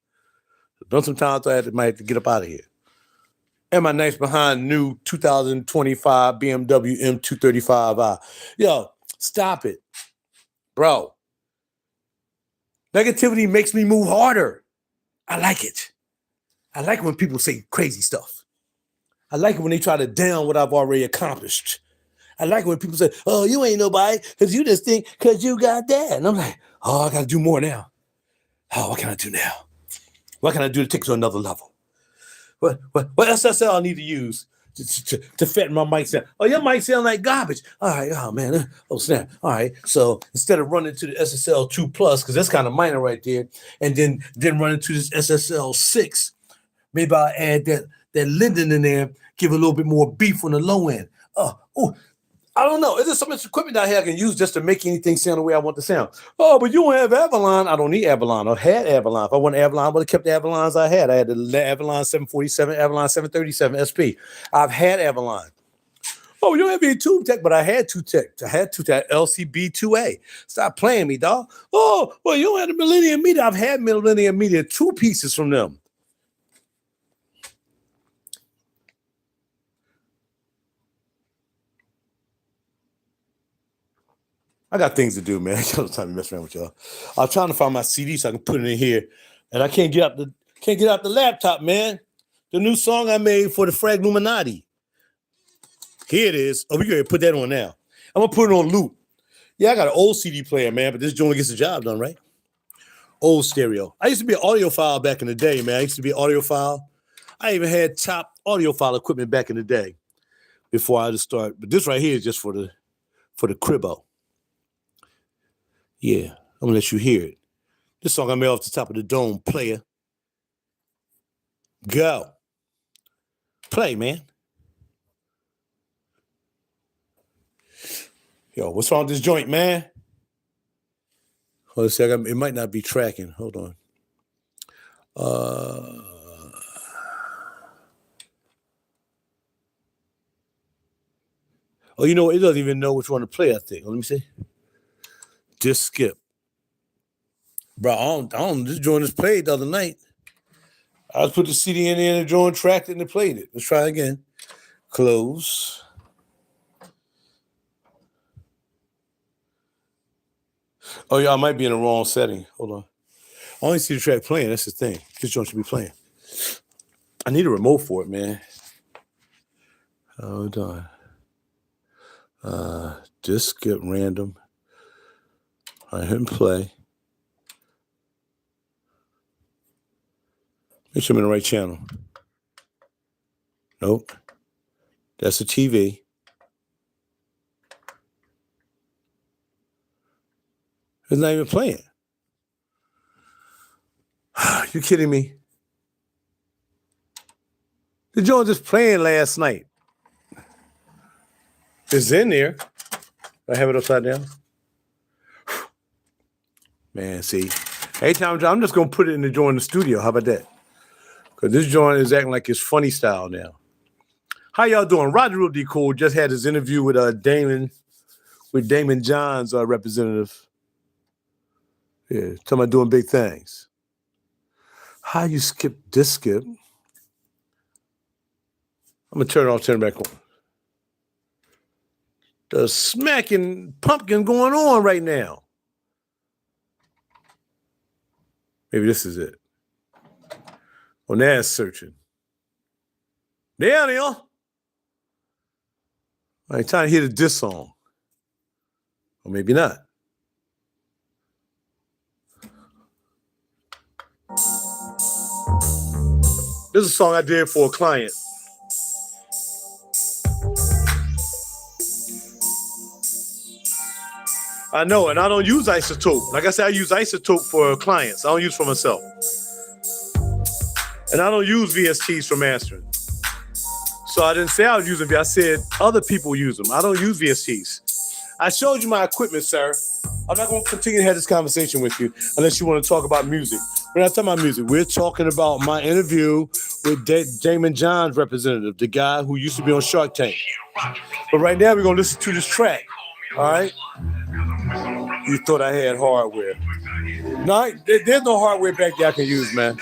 But sometimes I might have to get up out of here. And my nice behind new 2025 BMW M235i. Yo, stop it. Bro. Negativity makes me move harder. I like it. I like it when people say crazy stuff. I like it when they try to down what I've already accomplished. I like it when people say, oh, you ain't nobody because you just think because you got that. And I'm like, oh, I got to do more now. Oh, what can I do now? What can I do to take it to another level? What SSL I need to use to fatten my mic sound? Oh, your mic sound like garbage. All right, oh man, oh snap. All right, so instead of running to the SSL 2 Plus, because that's kind of minor right there, and then running to this SSL 6, maybe I'll add that Linden in there, give a little bit more beef on the low end. I don't know. Is there so much equipment out here I can use just to make anything sound the way I want to sound? Oh, but you don't have Avalon. I don't need Avalon. I had Avalon. If I wanted Avalon, I would have kept the Avalons I had. I had the Avalon 747, Avalon 737 SP. I've had Avalon. Oh, you don't have any tube tech, but I had two tech. I had two tech, LCB 2A. Stop playing me, dog. Oh, well, you don't have the Millennium Media. I've had Millennium Media, 2 pieces from them. I got things to do, man. I got no time to mess around with y'all. I'm trying to find my CD so I can put it in here, and I can't get out the laptop, man. The new song I made for the Fragluminati. Here it is. Oh, we gonna put that on now. I'm gonna put it on loop. Yeah, I got an old CD player, man, but this joint gets the job done, right? Old stereo. I used to be an audiophile back in the day, man. I used to be an audiophile. I even had top audiophile equipment back in the day before I just started. But this right here is just for the cribbo. Yeah, I'm gonna let you hear it. This song I made off the top of the dome, player. Go. Play, man. Yo, what's wrong with this joint, man? Hold on a second. It might not be tracking. Hold on. Oh, you know what? It doesn't even know which one to play, I think. Let me see. Just skip. Bro, I don't. This joint was played the other night. I just put the CD in there and the joint tracked it and it played it. Let's try again. Close. Oh, yeah, I might be in the wrong setting. Hold on. I only see the track playing. That's the thing. This joint should be playing. I need a remote for it, man. Hold on. Just skip random. All right, hit and play. Make sure I'm in the right channel. Nope. That's a TV. It's not even playing. You kidding me? The joint just playing last night. It's in there. I have it upside down. Man, see. Every time I'm just going to put it in the joint in the studio. How about that? Because this joint is acting like it's funny style now. How y'all doing? RaJuR just had his interview with Damon John's representative. Yeah, talking about doing big things. How you skip this skip? I'm going to turn it off, turn it back on. The smacking pumpkin going on right now. Maybe this is it. Well, now it's searching. There they are. I ain't trying to hear the diss song. Or maybe not. This is a song I did for a client. I know, and I don't use isotope. Like I said, I use isotope for clients. I don't use for myself. And I don't use VSTs for mastering. So I didn't say I was using VSTs. I said other people use them. I don't use VSTs. I showed you my equipment, sir. I'm not going to continue to have this conversation with you unless you want to talk about music. We're not talking about music. We're talking about my interview with Damon John's representative, the guy who used to be on Shark Tank. But right now, we're going to listen to this track. All right? You thought I had hardware. No, there's no hardware back there I can use, man.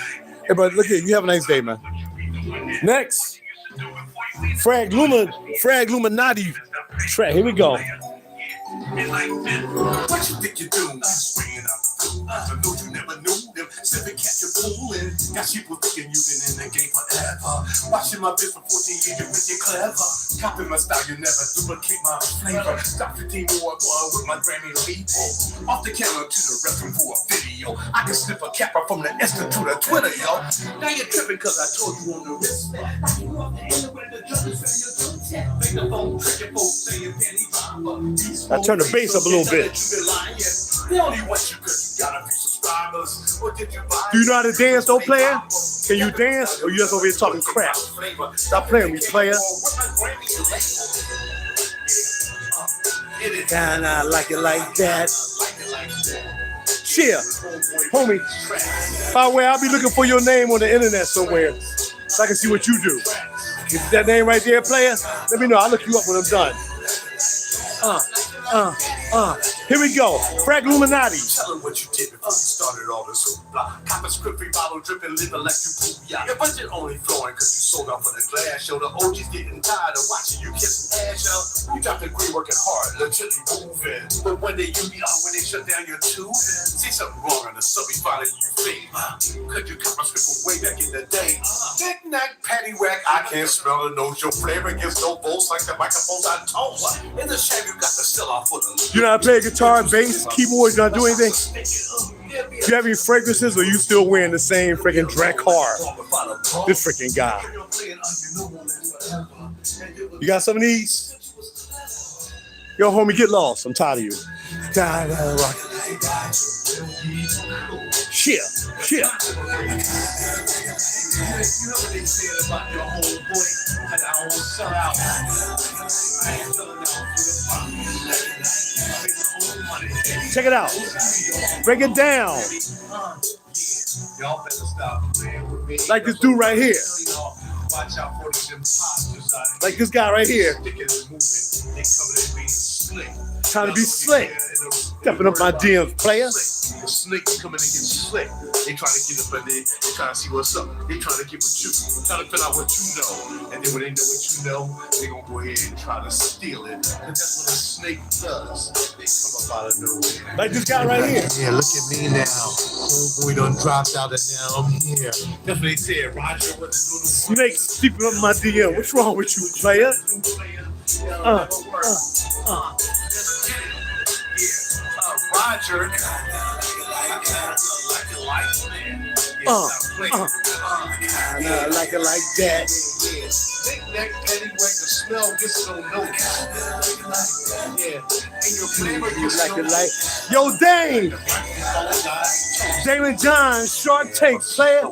Hey, but look here. You have a nice day, man. Next. Frag Illuminati track. Here we go. What you think you're doing? Swinging out the blue. I know you never knew them. Sipping, catching, fooling. Got people thinking you've been in the game forever. Watching my bitch for 14 years, you think you're clever. Copying my style, you never duplicate my flavor. Stop 15 more with my Grammy people. Off the camera to the restroom for a video. I can slip a capper from the Insta to the Twitter, yo. Now you're tripping cause I told you on the wrist. I turn the bass up a little bit. Do you know how to dance, though, player? Can you dance? Or you just over here talking crap? Stop playing with me, player. Kinda like it like that. Cheer, homie. By the way, I'll be looking for your name on the internet somewhere so I can see what you do. Is that name right there, player? Let me know. I'll look you up when I'm done. Here we go. Frag Illuminati. Tell them what you did before you started all this hoopla. Cop a script, bottle dripping, living like you poop. Yeah. Your budget only flowing because you sold out for the glass show. The OG's getting tired of watching you kiss ass, yo. You got the green working hard, legitly moving. But when they use when they shut down your tube, see something wrong on the subby following you fade. Could you cop a script from way back in the day? Knick-knack, paddywhack, I can't smell the nose. Your flavor gives no bolts like the microphones I toast. In the shame, you got the still off for the. You know how to play a guitar, bass, keyboard, you not do anything? Do you have any fragrances or you still wearing the same freaking Drac car? This freaking guy. You got some of these? Yo, homie, get lost. I'm tired of you. Tired of rocking. Shit. You know what they said about your homeboy, and I won't sell out. I ain't selling out for the money. Check it out. Break it down. Y'all better stop playing with me. Like this dude right here. Watch out for these imposters. Like this guy right here. Trying to be slick. Stepping up my DMs, player. The snakes coming to get slick. They trying to get up in there. They trying to see what's up. They trying to get with you. Trying to find out what you know. And then when they know what you know, they gonna go ahead and try to steal it. And that's what a snake does. They come up out of nowhere. Like this guy right here. Yeah, look at me now. Homeboy done dropped out and now I'm here. That's what they said. RaJuR was doing the snakes sleeping up my DM. What's wrong with you, player? RaJuR. Like it like that. Knick-knack, paddywhack, the smell gets so noticed. Yeah, and your flavor gets like it like. Yo, Dame! Damon John, Short Takes, player.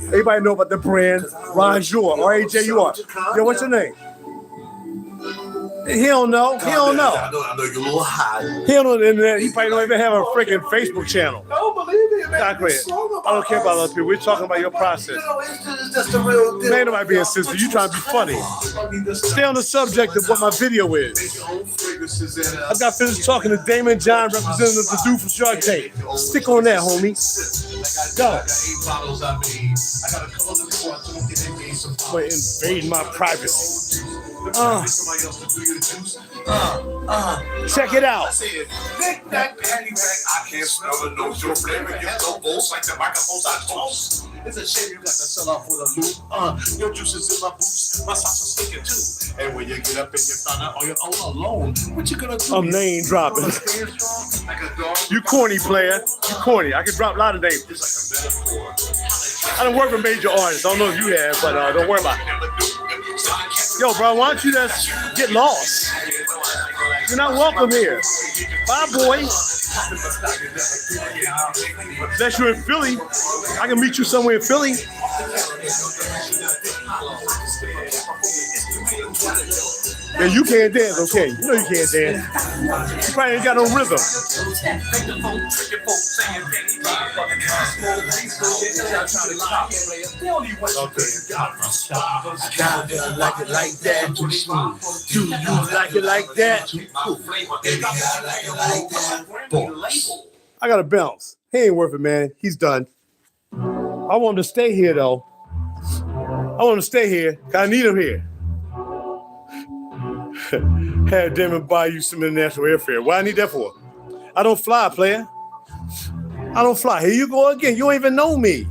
Everybody know about the brand RaJuR, RaJuR. Yo, what's your name? He don't know. He don't know. I know you're a little high. He don't know the internet. He probably don't even have a freaking Facebook channel. No, believe me, man. Exactly. I don't care about other people. We're talking about your process. No, it's just the real deal. Man, nobody being sister. You trying to be funny. Stay on the subject of what my video is. I got finished talking to Damon John, representative of the dude from Shark Tank. Stick on that, homie. Go. Quit invading my privacy. Check it out. Knick-knack, paddywhack, I can't smell the nose. Your flavor gets no balls like the microphones I toast. It's a shame you got to sell out for the loot. Your juices in my boots, my socks are sticking too. And when you get up and you find out on your own alone, what you gonna do? I'm name dropping. You corny, player. You corny. I can drop a lot of names. I don't work with major artists. I don't know if you have, but don't worry about it. Yo, bro, why don't you just get lost? You're not welcome here. Bye, boy. Unless you're in Philly, I can meet you somewhere in Philly. Yeah, you can't dance, okay? You know you can't dance. You probably ain't got no rhythm. Like it like that. Do you like it like that? I gotta bounce. He ain't worth it, man. He's done. I want him to stay here, though. I want him to stay here, because I need him here. Had Damon buy you some international airfare. Why I need that for? I don't fly, player. I don't fly. Here you go again. You don't even know me.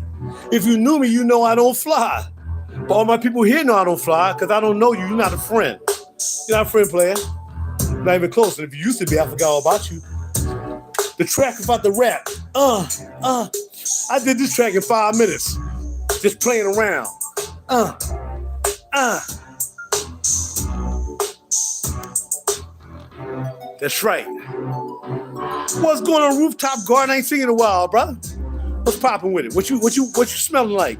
If you knew me, you know I don't fly. But all my people here know I don't fly because I don't know you. You're not a friend. You're not a friend, player. Not even close. And if you used to be, I forgot all about you. The track about the rap. I did this track in 5 minutes. Just playing around. That's right. What's going on, Rooftop Garden? I ain't seen in a while, brother. What's popping with it? What you smelling like?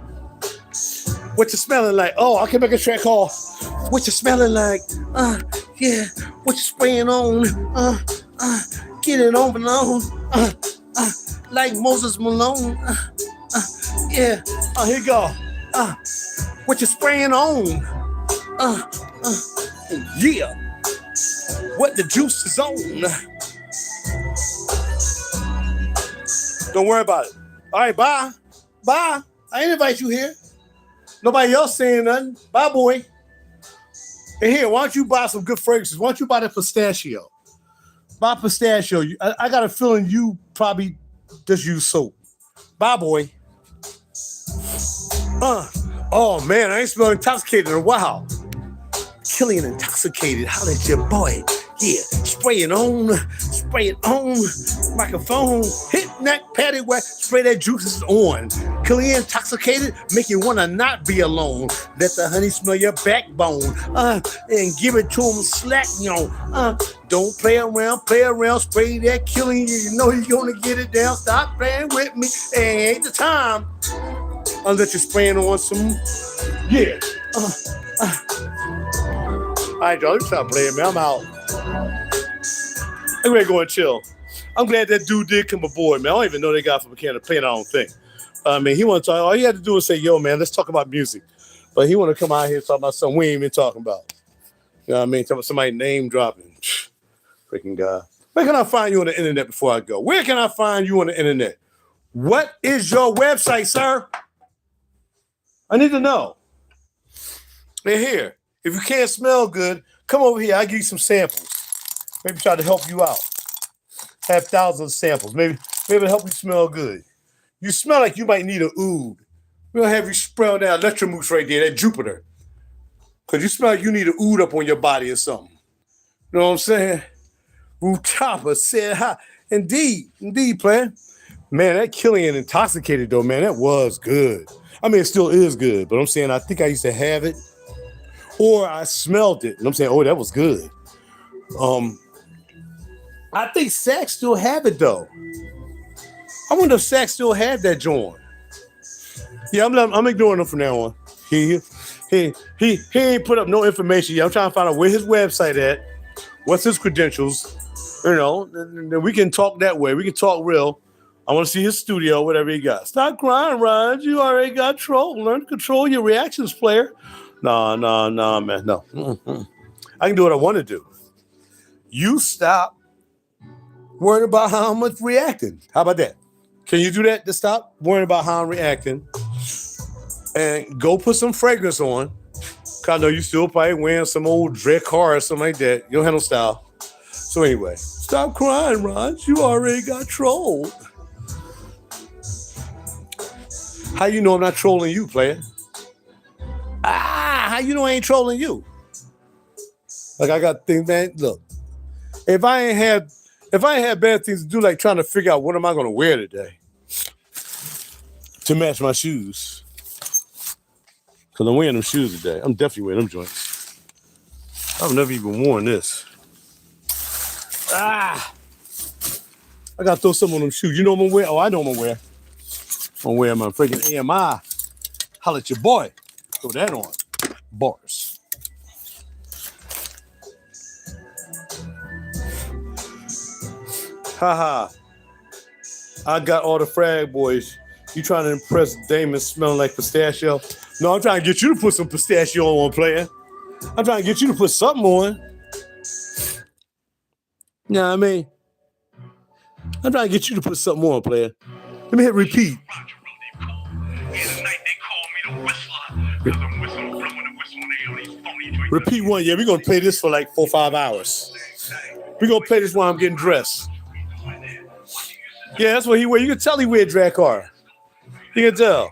What you smelling like? Oh, I can make a track called What You Smelling Like? Yeah. What you spraying on? Get it on and on. Like Moses Malone. Yeah. Here you go. What you spraying on? Yeah. What the juice is on. Don't worry about it. All right, bye. Bye. I didn't invite you here. Nobody else saying nothing. Bye, boy. And here, why don't you buy some good fragrances? Why don't you buy that pistachio? Buy pistachio. I got a feeling you probably just use soap. Bye, boy. Oh, man, I ain't smelled intoxicated in a while. Killing intoxicated. Holla at your boy. Yeah, spray it on, microphone, hit that paddywhack, spray that juices on. Killing intoxicated, make you wanna not be alone. Let the honey smell your backbone, and give it to him slack, Don't play around, spray that killing you know you're gonna get it down. Stop playing with me, ain't the time. Unless you're spraying on some, yeah. All right, y'all, let's stop playing, man. I'm out. I'm ready to go and chill. I'm glad that dude did come aboard, man. I don't even know they got from a can of paint, I don't think. He want to talk. All he had to do was say, yo, man, let's talk about music. But he want to come out here and talk about something we ain't even talking about. You know what I mean? Talking about somebody name dropping. Freaking guy. Where can I find you on the internet before I go? Where can I find you on the internet? What is your website, sir? I need to know. And here, if you can't smell good, come over here. I'll give you some samples. Maybe try to help you out. Have thousands of samples. Maybe it'll help you smell good. You smell like you might need a oud. We'll have you spray on that electromousse right there, that Jupiter. Because you smell like you need a oud up on your body or something. You know what I'm saying? Rooftopper said hi. Indeed, player. Man, that Killian Intoxicated though, man, that was good. I mean, it still is good, but I'm saying I think I used to have it, or I smelled it, and I'm saying, oh, that was good. I think Sax still have it though. I wonder if Sax still had that joint. Yeah, I'm ignoring him from now on. He ain't put up no information yet. I'm trying to find out where his website at, what's his credentials. You know, then we can talk that way. We can talk real. I want to see his studio, whatever he got. Stop crying, Raj. You already got trolled. Learn to control your reactions, player. No, man. No. I can do what I want to do. You stop worrying about how I'm reacting. How about that? Can you do that to stop worrying about how I'm reacting? And go put some fragrance on. Cause I know you still probably wearing some old RaJuR or something like that. You don't have no style. So anyway, stop crying, Raj. You already got trolled. How you know I'm not trolling you, player? How you know I ain't trolling you? Like I got things, man. Look, if I ain't had bad things to do, like trying to figure out what am I gonna wear today to match my shoes. Cause I'm wearing them shoes today. I'm definitely wearing them joints. I've never even worn this. I gotta throw some on them shoes. You know what I'm gonna wear? Oh, I know what I'm gonna wear. I'm gonna wear my freaking AMI. Holla at your boy. Throw that on. Bars. Haha. I got all the frag boys. You trying to impress Damon smelling like pistachio? No, I'm trying to get you to put some pistachio on, player. I'm trying to get you to put something on. You know what I mean? I'm trying to get you to put something on, player. Let me hit repeat. Repeat one. Yeah, we're going to play this for like 4 or 5 hours. We're going to play this while I'm getting dressed. Yeah, that's what he wear. You can tell he wear RaJuR. You can tell.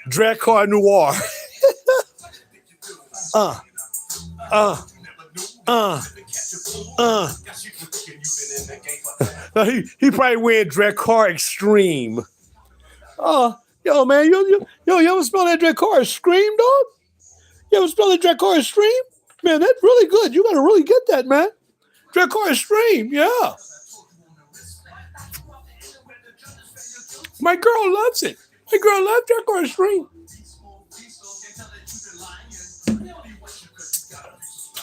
RaJuR Noir. No, he probably wearing RaJuR Extreme. Yo, man, you ever smell that RaJuR Extreme, dog? You ever smell that RaJuR Extreme? Man, that's really good. You gotta really get that, man. RaJuR Extreme, yeah. My girl loves it. My girl loves RaJuR Extreme.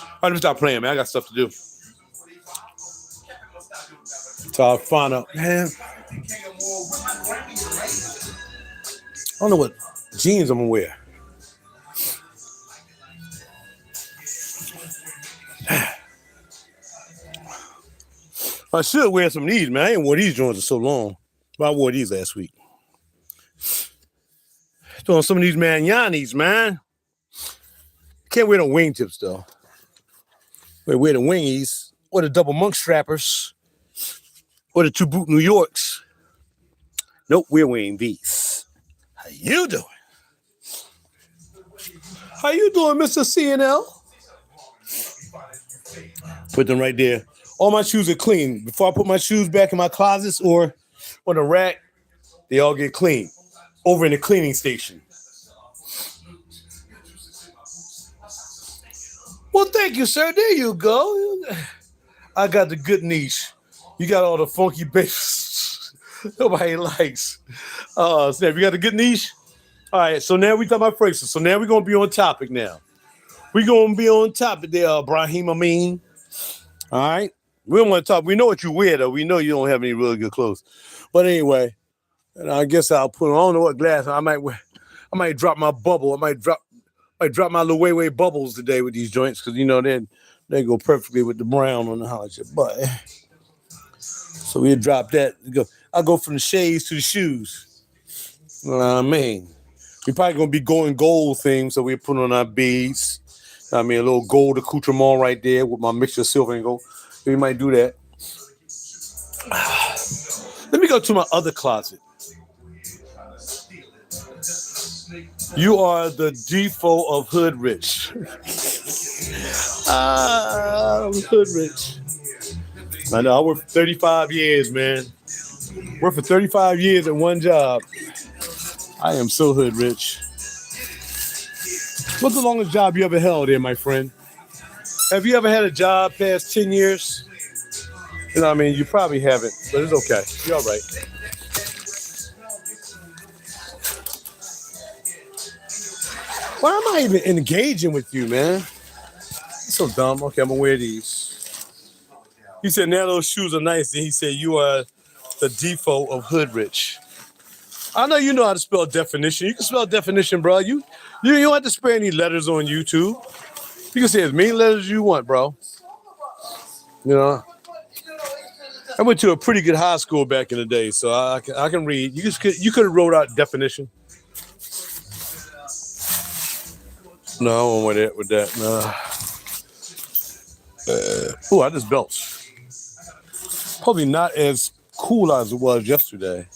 All right, let me stop playing, man. I got stuff to do. So I'll find out, man. I don't know what jeans I'm gonna wear. I should wear some of these, man. I ain't wore these joints in so long. But I wore these last week. Throwing some of these manyanis, man. Can't wear the wingtips, though. Wear the wingies, or the double monk strappers, or the two boot New Yorks. Nope, we're wearing these. How you doing? How you doing, Mr. CNL? Put them right there. All my shoes are clean. Before I put my shoes back in my closets or on the rack, they all get clean. Over in the cleaning station. Well, thank you, sir. There you go. I got the good niche. You got all the funky bass nobody likes. Snap, you got the good niche? All right, so now we talk about phrases. So now we're going to be on topic now. We're going to be on topic there, Brahim Amin. All right? We don't want to talk. We know what you wear, though. We know you don't have any really good clothes. But anyway, and I guess I'll put on, I don't know what glass. I might drop my bubble. I might drop my Way bubbles today with these joints because, you know, they go perfectly with the brown on the holiday. But so we'll drop that. I'll go from the shades to the shoes. You know what I mean? We're probably going to be going gold theme, so we're putting on our beads. I mean, a little gold accoutrement right there with my mixture of silver and gold. We might do that. Let me go to my other closet. You are the default of hood rich. I'm hood rich. I know. I worked for 35 years, man. Worked for 35 years at one job. I am so hood rich. What's the longest job you ever held in, my friend? Have you ever had a job past 10 years? You know what I mean? You probably haven't, but it's okay. You're all right. Why am I even engaging with you, man? It's so dumb. Okay, I'm gonna wear these. He said, now those shoes are nice. Then he said, you are the default of hood rich. I know you know how to spell definition. You can spell definition, bro. You don't have to spell any letters on YouTube. You can say as many letters as you want, bro. You know, I went to a pretty good high school back in the day, so I can read. You could have wrote out definition. No, I won't wear that with that. No. I just belched. Probably not as cool as it was yesterday.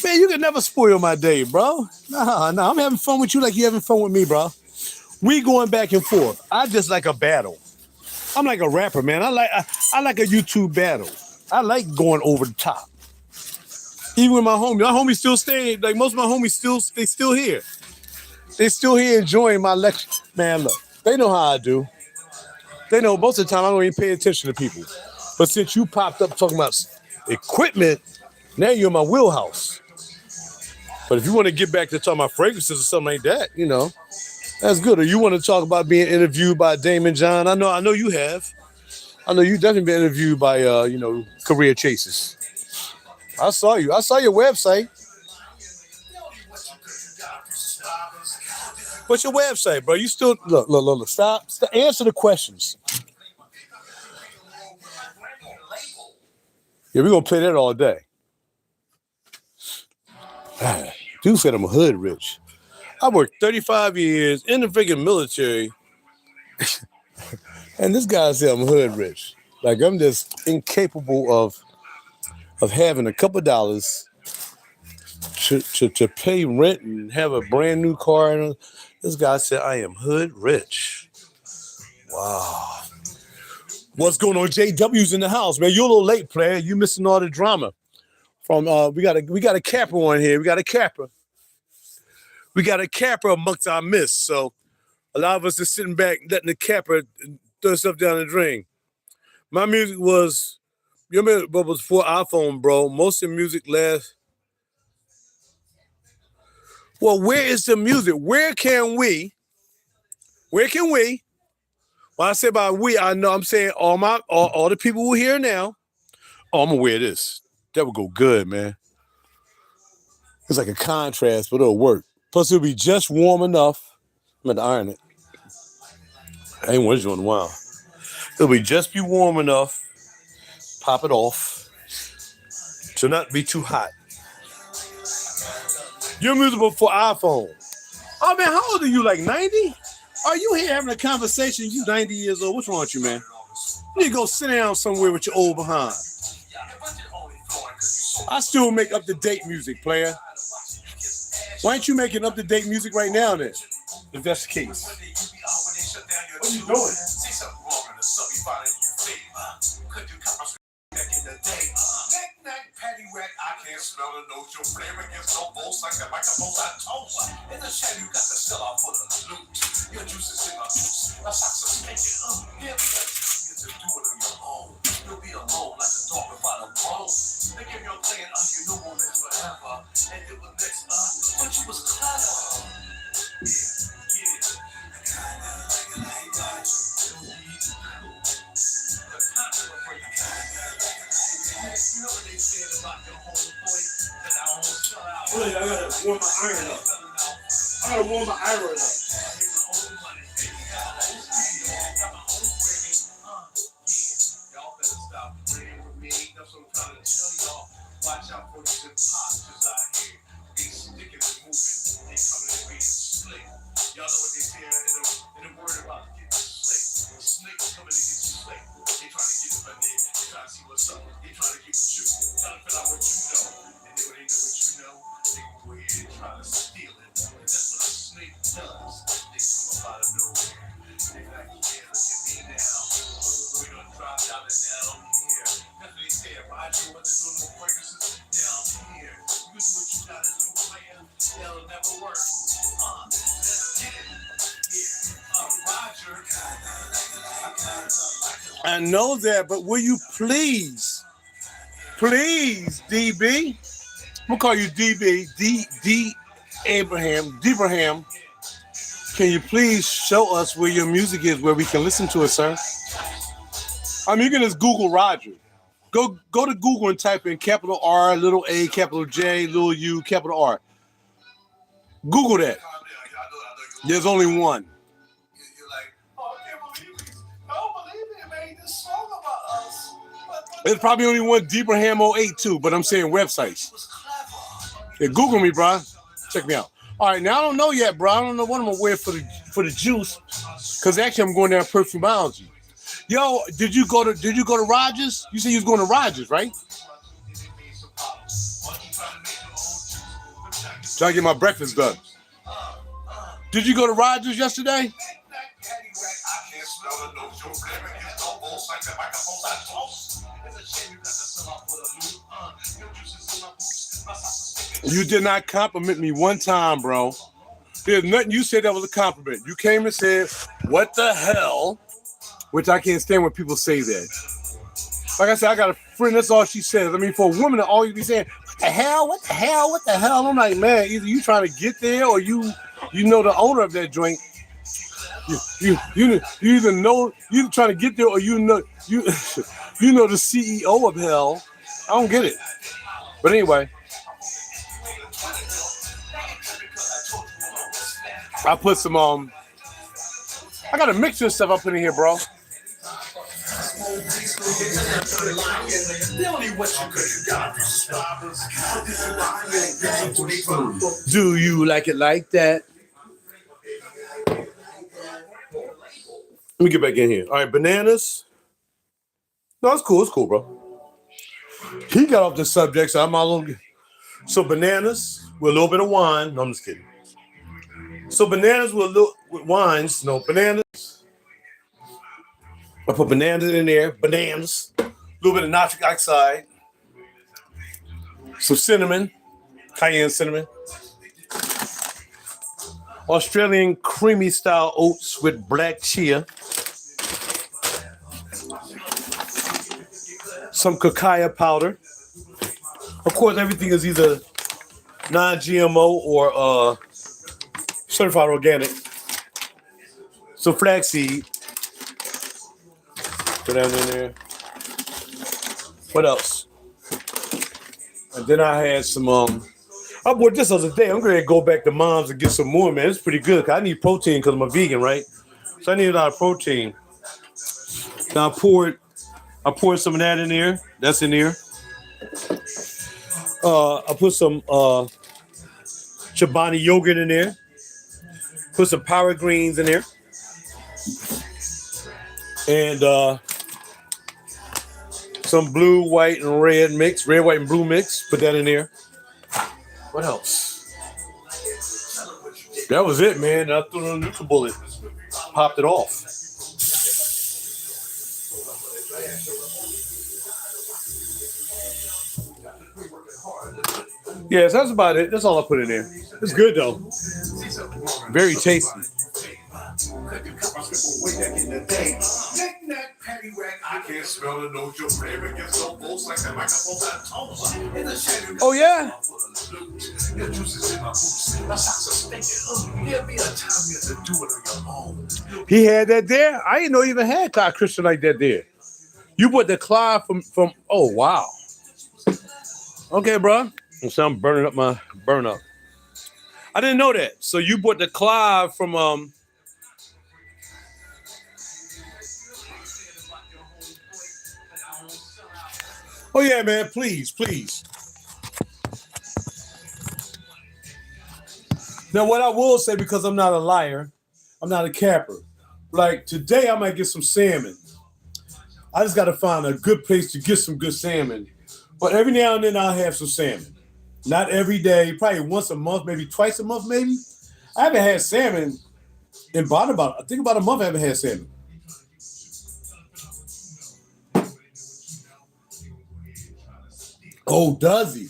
Man, you can never spoil my day, bro. Nah, I'm having fun with you like you having fun with me, bro. We going back and forth. I just like a battle. I'm like a rapper, man. I like a YouTube battle. I like going over the top. Even with my homies still staying. Like most of my homies they still here. They still here enjoying my lecture. Man, look, they know how I do. They know most of the time I don't even pay attention to people. But since you popped up talking about equipment, now you're in my wheelhouse. But if you want to get back to talking about fragrances or something like that, you know, that's good. Or you want to talk about being interviewed by Damon John? I know you have. I know you definitely been interviewed by Career Chasers. I saw you. I saw your website. What's your website, bro? You still look. Stop. Answer the questions. Yeah, we're gonna play that all day. Dude said I'm hood rich. I worked 35 years in the freaking military. And this guy said I'm hood rich. Like I'm just incapable of having a couple dollars to pay rent and have a brand new car. And this guy said I am hood rich. Wow. What's going on? JW's in the house, man. You're a little late, player. You missing all the drama. From we got a capper on here. We got a capper. We got a capper amongst our midst. So a lot of us are sitting back, letting the capper throw stuff down the drain. My music was, you remember, but was for iPhone, bro. Most of the music last. Well, where is the music? Where can we? When I say by we, I know I'm saying all the people who are here now. Oh, I'm gonna wear this. That would go good, man. It's like a contrast, but it'll work. Plus, it'll be just warm enough. I'm gonna iron it. I ain't worn this one in a while. It'll be warm enough. Pop it off. To not be too hot. You're musical for iPhone. Oh, man, how old are you? Like 90? Are you here having a conversation? You 90 years old. What's wrong with you, man? You need to go sit down somewhere with your old behind. I still make up-to-date music, player. Why ain't you making up-to-date music right now, then? If that's the case. What are you doing? I can't smell the nose, your flavor gets so bold like the microphones I toast. In the shade, you got to sell out for the loot. Your juices in my juice. My socks are stinking. Yeah, we got you to do it on your own. You'll be alone like a dog without a bone. They give you a plan, you know won't live forever. And it was next, but you was clever. Yeah, get it. I kinda like that. You know what they said about your homeboy that I almost fell out. Really, I gotta warm my iron up. Y'all better stop playing with me. That's what I'm trying to tell y'all. Watch out for these imposters out here. They sticking and moving. They coming in being slick. Y'all know what they say in the word about getting slick. Snakes coming to get you slick. They trying to get up in there. They trying to see what's up. They trying to get with you. Trying to find out what you know. And then when they know what you know, they can go ahead I know that, but will you please, DB? I'm gonna call you DB, D Abraham. Can you please show us where your music is, where we can listen to it, sir? I mean, you can just Google RaJuR. Go to Google and type in capital R, little A, capital J, little U, capital R. Google that. There's only one. You're like, oh, I can't believe they made this song about us. There's probably only one Deebraham 08 too, but I'm saying websites. Yeah, Google me, bro. Check me out. All right, now I don't know yet, bro. I don't know what I'm gonna wear for the juice, because actually I'm going down perfumology. Yo, did you go to RaJuR's? You said you was going to RaJuR's, right? Trying to get my breakfast done. Did you go to RaJuR's yesterday? You did not compliment me one time, bro. There's nothing you said that was a compliment. You came and said, "What the hell?" Which I can't stand when people say that. Like I said, I got a friend, that's all she says. I mean, for a woman to always be saying, "What the hell? What the hell? What the hell?" I'm like, man, either you trying to get there or you know the owner of that joint. You either know you trying to get there or you know you know the CEO of hell. I don't get it. But anyway, I put some I got a mixture of stuff I put in here, bro. Do you like it like that? Let me get back in here. All right, bananas. No, it's cool, bro. He got off the subject, so I'm all over. So bananas with a little bit of wine. No, I'm just kidding. So bananas with wines. No, bananas. I put bananas in there. Bananas. A little bit of nitric oxide. Some cinnamon. Cayenne cinnamon. Australian creamy style oats with black chia. Some cacao powder. Of course, everything is either non-GMO or certified organic. Some flaxseed. Put that in there. What else? And then I had some I bought this other day. I'm gonna go back to Mom's and get some more, man. It's pretty good. I need protein because I'm a vegan, right? So I need a lot of protein. Now I poured some of that in there. That's in there. I put some Chobani yogurt in there. Put some power greens in there. And some blue, white, and red mix. Red, white, and blue mix. Put that in there. What else? That was it, man. I threw in a NutriBullet. Popped it off. Yes, that's about it. That's all I put in there. It's good though. Very tasty. Oh yeah. He had that there. I didn't know he even had Clyde Christian like that there. You put the Clyde from. Oh wow. Okay, bro. So I'm burning up my burn up. I didn't know that. So you bought the Clive from Oh yeah, man, please. Now what I will say, because I'm not a liar, I'm not a capper. Like today I might get some salmon. I just gotta find a good place to get some good salmon. But every now and then I'll have some salmon. Not every day, probably once a month, maybe twice a month, maybe. I haven't had salmon in about a month I haven't had salmon. Oh, does he?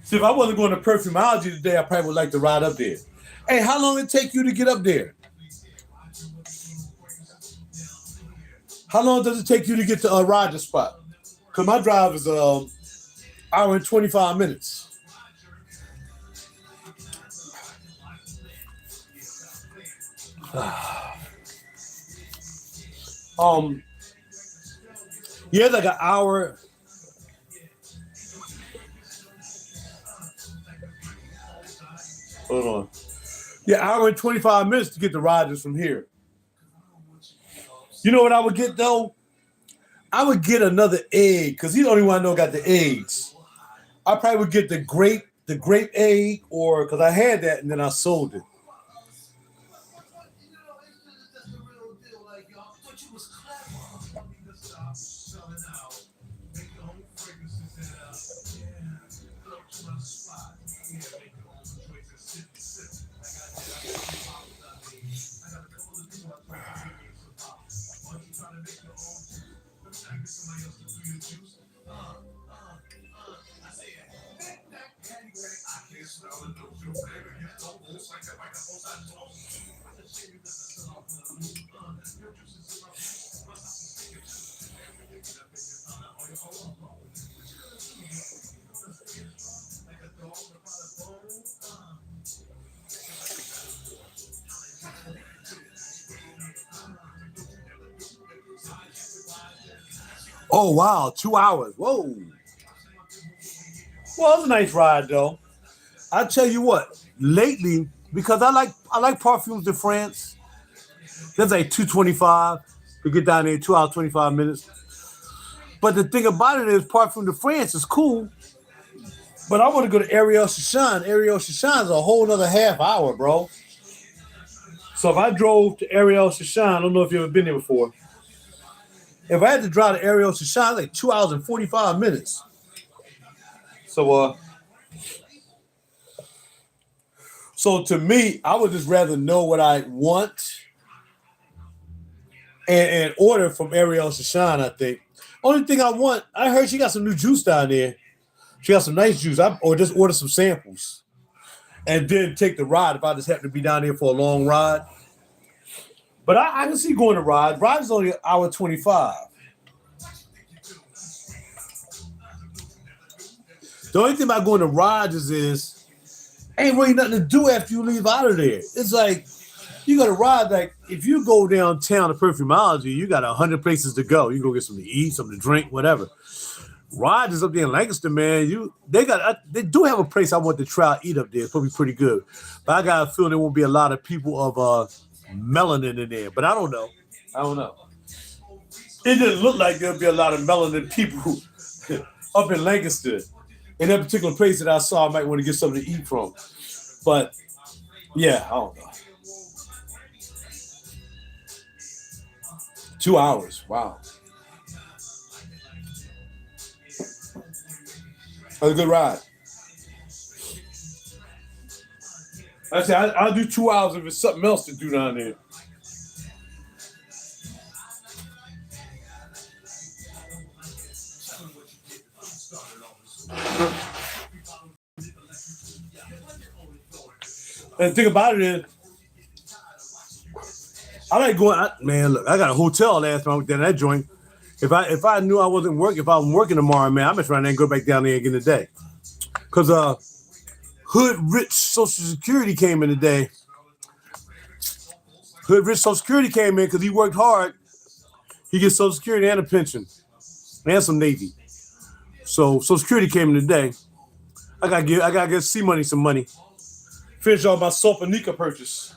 See, if I wasn't going to perfumology today, I probably would like to ride up there. Hey, how long did it take you to get up there? How long does it take you to get to a RaJuR spot? Because my drive is hour and 25 minutes. Yeah, like an hour. Hold on. Yeah, hour and 25 minutes to get to RaJuR from here. You know what I would get though? I would get another egg because he's the only one I know got the eggs. I probably would get the grape egg, or because I had that and then I sold it. Oh wow, 2 hours. Whoa. Well, it's a nice ride though. I tell you what, lately, because I like Parfums de France. That's like 225 to get down there in 2 hours, 25 minutes. But the thing about it is Parfums de France is cool. But I want to go to Ariel Shashan. Ariel Shashan is a whole nother half hour, bro. So if I drove to Ariel Shashan, I don't know if you've ever been there before. If I had to drive to Ariel Shashan, it's like 2 hours and 45 minutes. So to me, I would just rather know what I want and order from Ariel Shashan, I think. Only thing I want, I heard she got some new juice down there. She got some nice juice. Or just order some samples and then take the ride if I just happen to be down there for a long ride. But I can see going to ride. Ride is only an hour 25. The only thing about going to Rogers is ain't really nothing to do after you leave out of there. It's like you got to ride. Like if you go downtown to Perfumology, you got 100 places to go. You go get something to eat, something to drink, whatever. Rogers up there in Lancaster, man, they do have a place I want to try eat up there. It's probably pretty good. But I got a feeling there won't be a lot of people of melanin in there. But I don't know. It didn't look like there'll be a lot of melanin people up in Lancaster. In that particular place that I saw, I might want to get something to eat from. But, yeah, I don't know. 2 hours. Wow. That's a good ride. I say I'll do 2 hours if it's something else to do down there. And the thing about it is, I like going. Look, I got a hotel last month down that joint. If I knew I wasn't working, if I was working tomorrow, man, I'm just trying to go back down there again today. Cause Hood Rich Social Security came in today. Hood Rich Social Security came in because he worked hard. He gets Social Security and a pension and some Navy. So Social Security came in today. I gotta give C Money some money. Finish off my Sopanica purchase.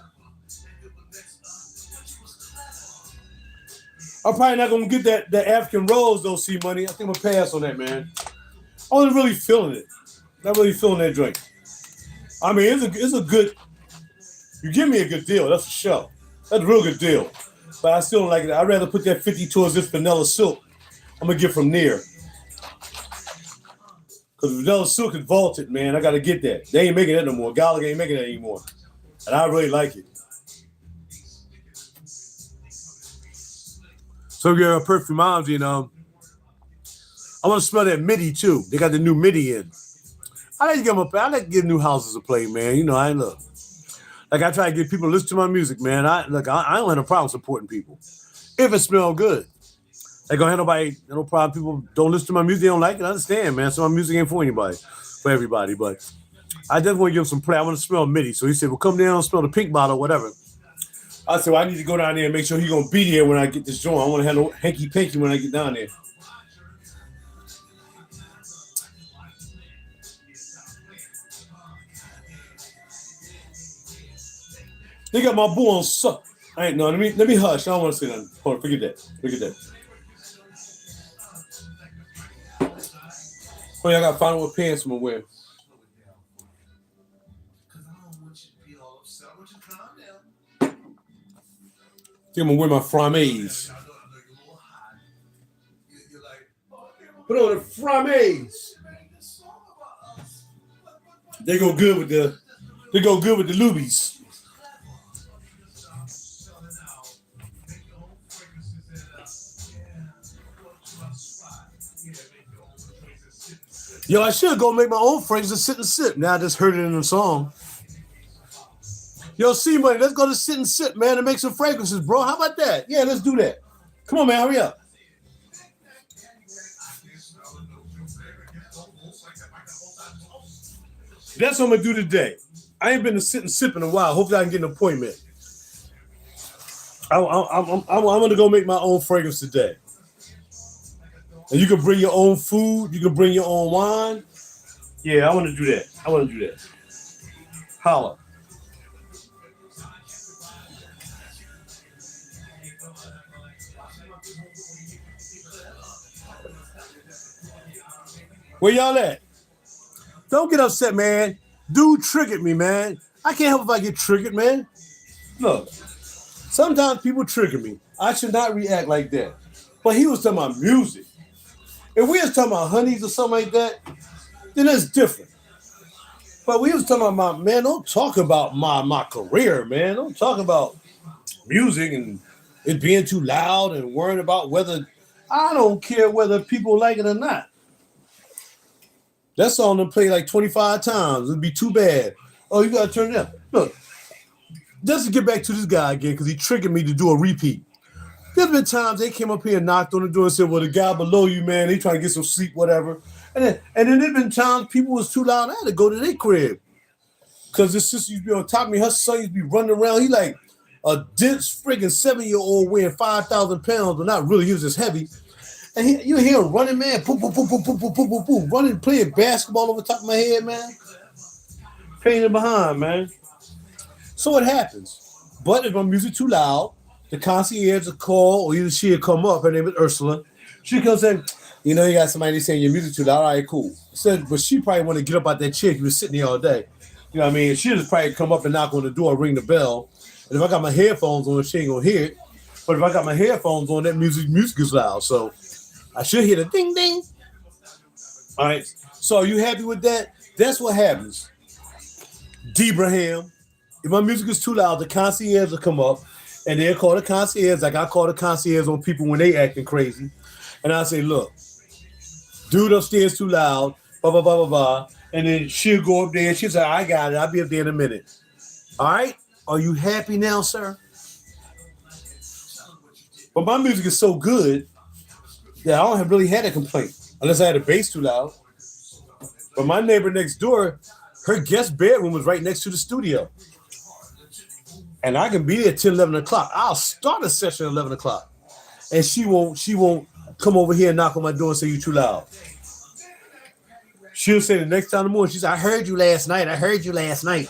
I'm probably not gonna get that African Rose though, C Money. I think I'm gonna pass on that, man. I wasn't really feeling it. Not really feeling that drink. I mean, it's a good. You give me a good deal. That's a show. That's a real good deal. But I still don't like it. I'd rather put that 50 towards this vanilla silk. I'm gonna get from there. Because vanilla silk is vaulted, man. I gotta get that. They ain't making that no more. Gallagher ain't making that anymore. And I really like it. So you're a Perfumology, and I want to smell that MIDI too. They got the new MIDI in. I like to give new houses a play, man. You know, I look. Like I try to get people to listen to my music, man. I don't have a problem supporting people if it smells good. Ain't gonna have nobody, no problem. People don't listen to my music, they don't like it. I understand, man. So my music ain't for anybody, for everybody. But I just want to give him some play. I want to smell Mitty. So he said, well, come down and smell the pink bottle, whatever. I said, well, I need to go down there and make sure he's gonna be there when I get this joint. I want to have no hanky panky when I get down there. They got my boo on suck. I ain't no. Let me hush. I don't want to say nothing. Hold on, forget that. Forget that. Oh, yeah, I gotta find out what pants I'm gonna wear. I think I'm gonna wear my frames. Put on the frames. They go good with the lubies. Yo, I should go make my own fragrance and sit and sip. Now I just heard it in the song. Yo, C-Money, let's go to sit and sip, man, and make some fragrances, bro. How about that? Yeah, let's do that. Come on, man, hurry up. That's what I'm gonna do today. I ain't been to sit and sip in a while. Hopefully I can get an appointment. I'm gonna go make my own fragrance today. And you can bring your own food. You can bring your own wine. Yeah, I want to do that. Holla. Where y'all at? Don't get upset, man. Dude triggered me, man. I can't help if I get triggered, man. Look, sometimes people trigger me. I should not react like that. But he was talking about music. If we was talking about honeys or something like that, then that's different. But we was talking about, man, don't talk about my career, man. Don't talk about music and it being too loud and worrying about whether, I don't care whether people like it or not. That song done played like 25 times. It'd be too bad. Oh, you gotta turn it up. Look, just to get back to this guy again, because he triggered me to do a repeat. There's been times they came up here and knocked on the door and said, well, the guy below you, man, he trying to get some sleep, whatever. And then there's been times people was too loud. I had to go to their crib. Because this sister used to be on top of me. Her son used to be running around. He like a dense friggin' 7-year-old weighing 5,000 pounds, but not really. He was just heavy. And you hear him running, man, boom, boom, boom, boom, boom, boom, boom, boom, boom, running, playing basketball over the top of my head, man. Pain behind, man. So it happens. But if my music too loud, the concierge will call, or either she'll come up. Her name is Ursula. She comes in, you know, you got somebody saying your music too loud. All right, cool. Said, but she probably want to get up out that chair. You was sitting there all day. You know what I mean? She'll just probably come up and knock on the door, ring the bell. And if I got my headphones on, she ain't gonna hear it. But if I got my headphones on, that music is loud. So I should hear the ding ding. All right. So are you happy with that? That's what happens. Debraham. If my music is too loud, the concierge will come up and they'll call the concierge, like I call the concierge on people when they acting crazy. And I say, look, dude upstairs too loud, blah, blah, blah, blah, blah. And then she'll go up there and she'll say, I got it. I'll be up there in a minute. All right? Are you happy now, sir? But my music is so good that I don't have really had a complaint unless I had a bass too loud. But my neighbor next door, her guest bedroom was right next to the studio. And I can be there till 11 o'clock. I'll start a session at 11 o'clock. And she won't come over here and knock on my door and say you too loud. She'll say the next time in the morning, she said, I heard you last night.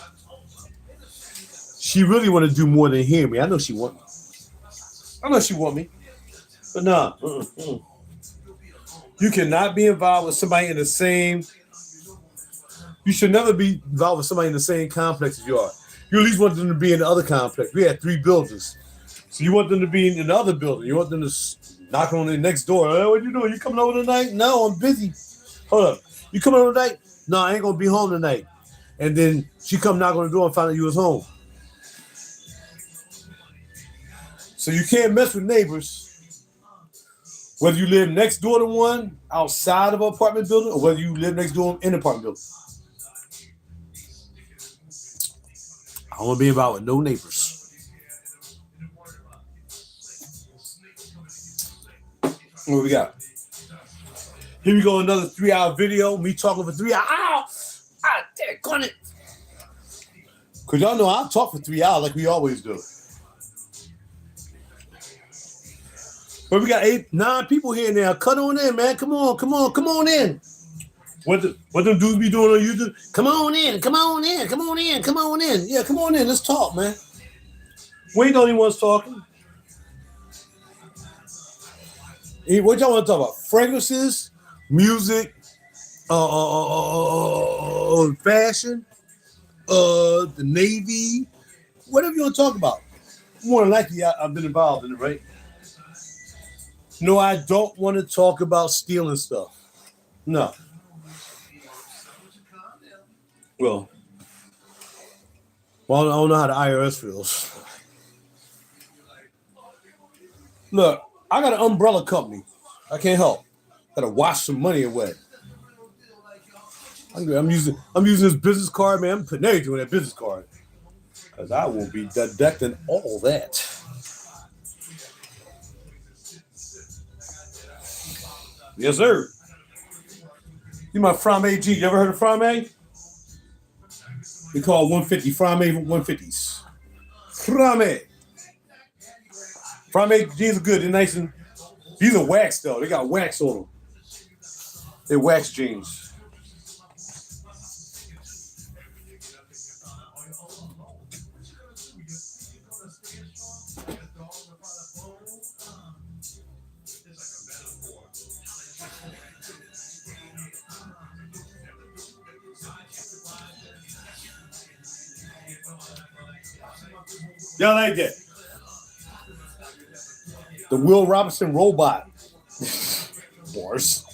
She really want to do more than hear me. I know she want me. But nah. You cannot be involved with somebody in the same. You should never be involved with somebody in the same complex as you are. You at least want them to be in the other complex. We had 3 buildings. So you want them to be in the other building. You want them to knock on the next door. Hey, what you doing? You coming over tonight? No, I'm busy. Hold up. You coming over tonight? No, I ain't going to be home tonight. And then she come knock on the door and find out you was home. So you can't mess with neighbors. Whether you live next door to one outside of an apartment building or whether you live next door in an apartment building. I don't want to be involved with no neighbors. What we got? Here we go, another 3-hour video. Me talking for 3 hours. Ow! Ah, damn it. Because y'all know I'll talk for 3 hours like we always do. But we got 9 people here now. Cut on in, man. Come on in. What them dudes be doing on YouTube? Come on in. Yeah, come on in. Let's talk, man. We ain't the only ones talking. What y'all want to talk about? Fragrances, music, fashion, the Navy, whatever you want to talk about. More than likely, I've been involved in it, right? No, I don't want to talk about stealing stuff. No. Well, I don't know how the IRS feels. Look, I got an umbrella company. I can't help. Gotta wash some money away. I'm using this business card, man. I'm putting everything on that business card. Because I will be deducting all that. Yes, sir. You my Frame G. You ever heard of Frame? We call 150 Frame 150s. Frame. Frame jeans are good. They're nice and these are wax though. They got wax on them. They're wax jeans. Y'all like that? The Will Robinson robot. Worse.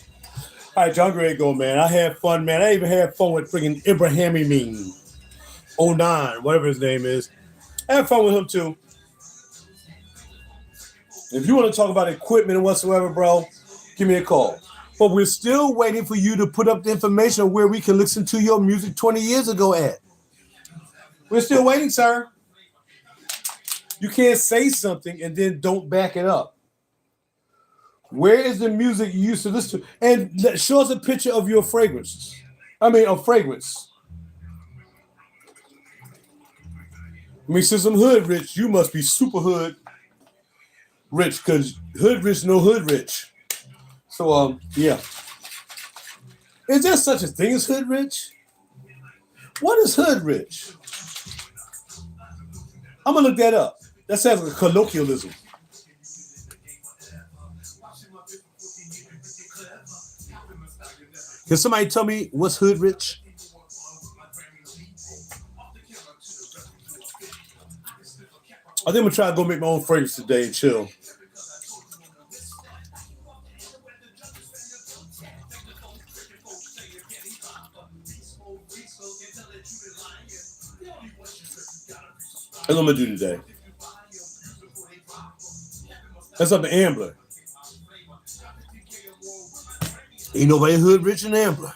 All right, John, ready to go, man. I had fun, man. I even had fun with freaking Ibrahim 09, whatever his name is. I had fun with him, too. If you want to talk about equipment and whatsoever, bro, give me a call. But we're still waiting for you to put up the information where we can listen to your music 20 years ago at. We're still waiting, sir. You can't say something and then don't back it up. Where is the music you used to listen to? And show us a picture of your fragrances. A fragrance. Since I'm hood rich, you must be super hood rich because hood rich, no hood rich. So, yeah. Is there such a thing as hood rich? What is hood rich? I'm going to look that up. That sounds like a colloquialism. Can somebody tell me what's hood rich? I think I'm going to try to go make my own fragrance today and chill. That's what I'm going to do today. That's up to Ambler. Ain't nobody hood rich in Ambler.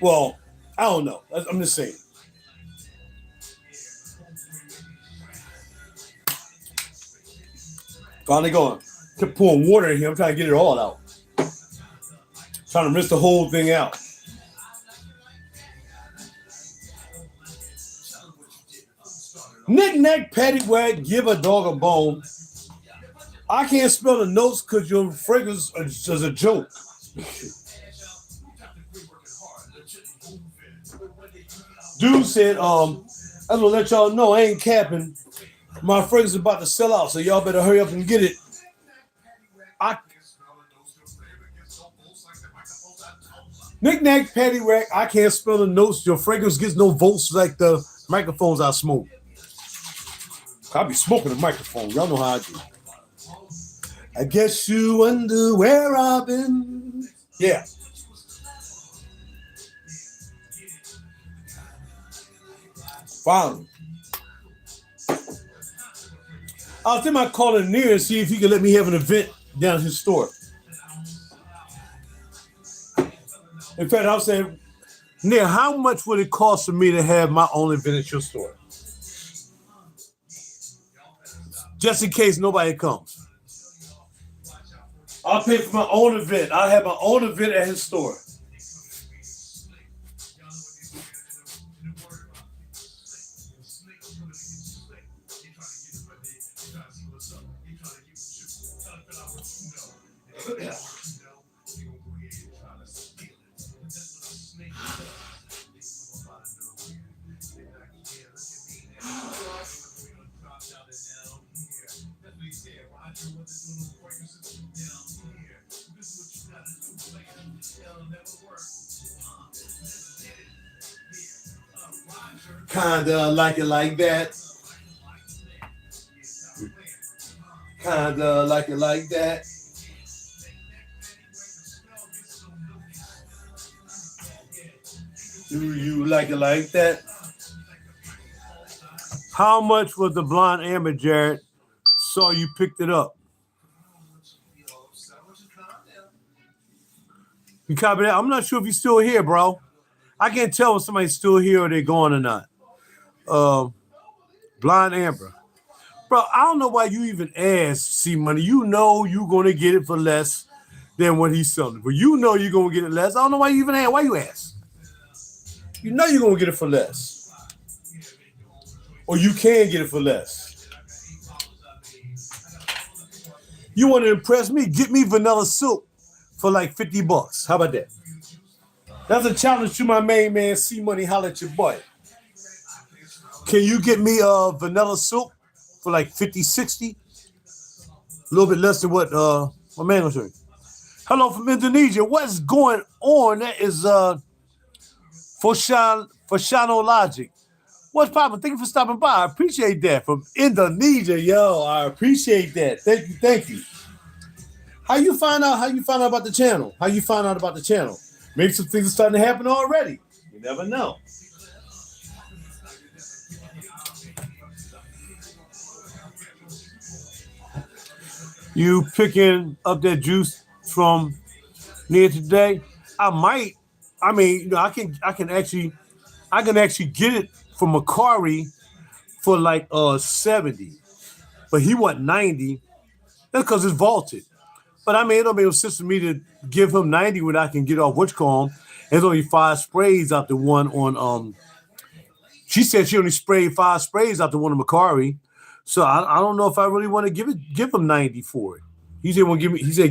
Well, I don't know. I'm just saying. Finally going. Kept pouring water in here. I'm trying to get it all out. Trying to rinse the whole thing out. Knick-knack, paddywhack, give a dog a bone. I can't spell the notes because your fragrance is a joke. Dude said, I'm gonna let y'all know I ain't capping. My fragrance is about to sell out, so y'all better hurry up and get it. Knick-knack, paddywhack, I can't spell the notes. Your fragrance gets no votes like the microphones I smoke. I be smoking the microphone. Y'all know how I do. I guess you wonder where I've been. Yeah. Finally. I'll think I call him near and see if he can let me have an event down at his store. In fact, I'll say, Neil, how much would it cost for me to have my own event at your store? Just in case nobody comes. I'll pay for my own event. I have my own event at his store. Kinda like it like that. Kinda like it like that. Do you like it like that? How much was the blonde amber, Jared? Saw you picked it up. You copy that? I'm not sure if you're still here, bro. I can't tell if somebody's still here or they're gone or not. Blind Amber. Bro, I don't know why you even asked C Money. You know you're going to get it for less than what he's selling. But you know you're going to get it less. I don't know why you even asked. Why you ask? You know you're going to get it for less. Or you can get it for less. You want to impress me? Get me vanilla soup for like $50. How about that? That's a challenge to my main man, C Money. Holla at your boy. Can you get me vanilla soup for like 50, 60? A little bit less than what my man was saying. Hello from Indonesia. What's going on? That is Foshano Logic. What's poppin'? Thank you for stopping by. I appreciate that. From Indonesia, yo. I appreciate that. Thank you. How you find out about the channel? How you find out about the channel? Maybe some things are starting to happen already. You never know. You picking up that juice from near today? I might. I mean, you know, I can actually get it from Macari for like 70, but he want 90. That's because it's vaulted. But I mean, it don't make no sense for me to give him 90 when I can get off whatchamacallit. There's only 5 sprays out the one on She said she only sprayed 5 sprays out the one on Macari. So I don't know if I really want to give him 90 for it. He said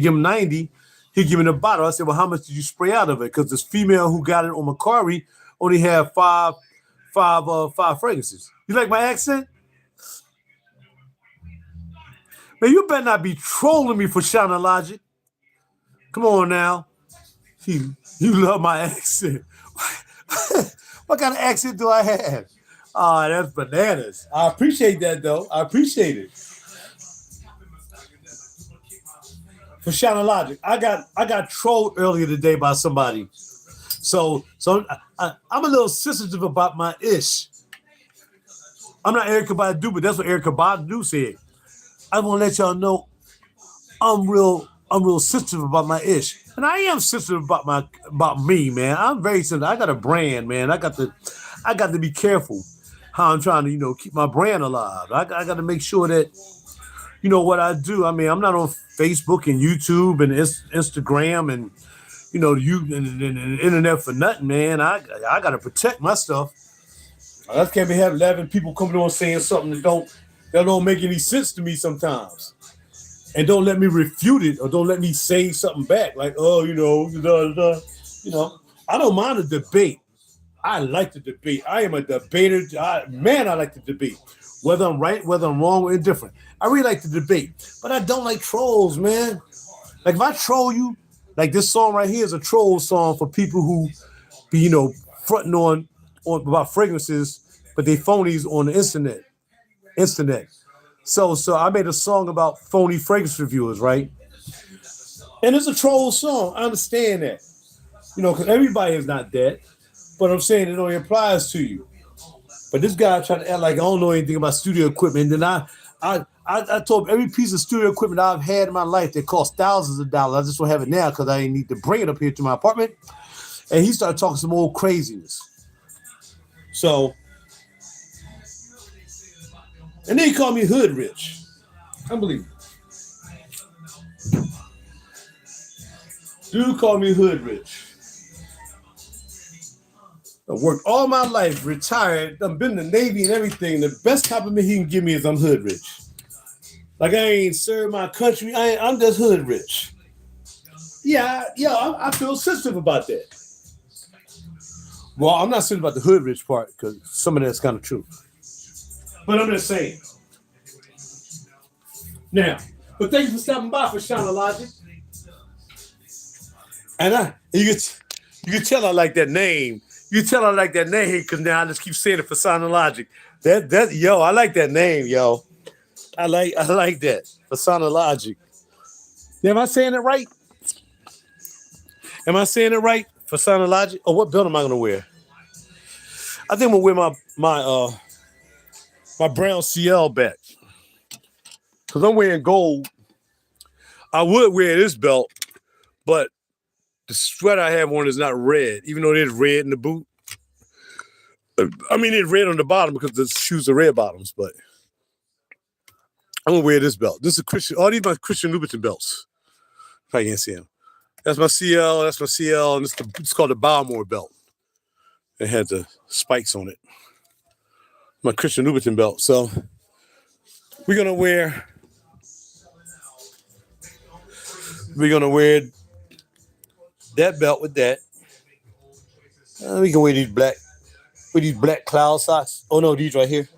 give him 90. He give me the bottle. I said, well, how much did you spray out of it? Because this female who got it on Macari only had five fragrances. You like my accent? Man, you better not be trolling me for Shana Logic. Come on now. You love my accent. What kind of accent do I have? Oh, that's bananas. I appreciate that, though. I appreciate it. For Shana Logic, I got trolled earlier today by somebody. So I'm a little sensitive about my ish. I'm not Erykah Badu, but that's what Erykah Badu said. I want to let y'all know I'm real sensitive about my ish. And I am sensitive about me, man. I'm very sensitive. I got a brand, man. I got to be careful how I'm trying to, you know, keep my brand alive. I got to make sure that, you know, what I do. I mean, I'm not on Facebook and YouTube and Instagram and, you know, and the internet for nothing, man. I got to protect my stuff. I just can't be having 11 people coming on saying something that don't make any sense to me sometimes. And don't let me refute it or don't let me say something back like, oh, you know, you know, I don't mind a debate. I like to debate. I am a debater. I like to debate. Whether I'm right, whether I'm wrong, or indifferent. I really like to debate. But I don't like trolls, man. Like if I troll you, like this song right here is a troll song for people who be, you know, fronting on about fragrances, but they phonies on the internet. So I made a song about phony fragrance reviewers, right? And it's a troll song. I understand that. You know, because everybody is not that. But I'm saying it only applies to you. But this guy tried to act like I don't know anything about studio equipment. And then I told him every piece of studio equipment I've had in my life that cost thousands of dollars. I just don't have it now because I didn't need to bring it up here to my apartment. And he started talking some old craziness. So, and then he called me hood rich. Unbelievable. Dude called me hood rich. I worked all my life, retired. I've been in the Navy and everything. The best compliment he can give me is I'm hood rich. Like I ain't served my country. I'm just hood rich. Yeah, I feel sensitive about that. Well, I'm not sensitive about the hood rich part because some of that's kind of true. But I'm just saying. Now, but thank you for stopping by for Shauna Logic. And you can tell I like that name. You tell I like that name because now I just keep saying it for Shauna Logic. Yo, I like that name, yo. I like that for Shauna Logic. Am I saying it right? Am I saying it right for Shauna Logic? Or what belt am I gonna wear? I think I'm gonna wear my brown CL back. Because I'm wearing gold. I would wear this belt, but the sweater I have on is not red, even though there's red in the boot. I mean, it's red on the bottom because the shoes are red bottoms, but I'm gonna wear this belt. This is Christian. All these are my Christian Louboutin belts. If I can't see them. That's my CL, and it's called the Balmore belt. It had the spikes on it. My Christian Louboutin belt. So we're gonna wear that belt with that. We can wear these black cloud socks. Oh no, these right here.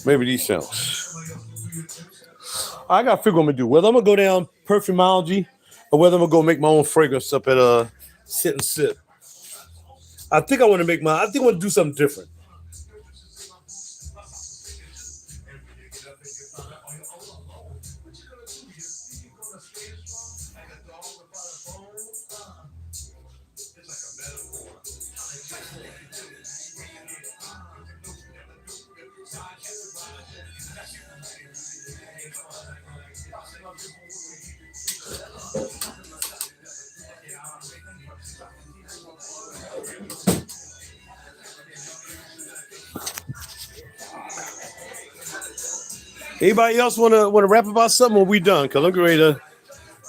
Maybe these sounds. I gotta figure what I'm gonna do. Whether I'm gonna go down Perfumology or whether I'm gonna go make my own fragrance up at Sit and Sip. I think I want to do something different. Anybody else want to rap about something, or we done? Because I'm getting ready to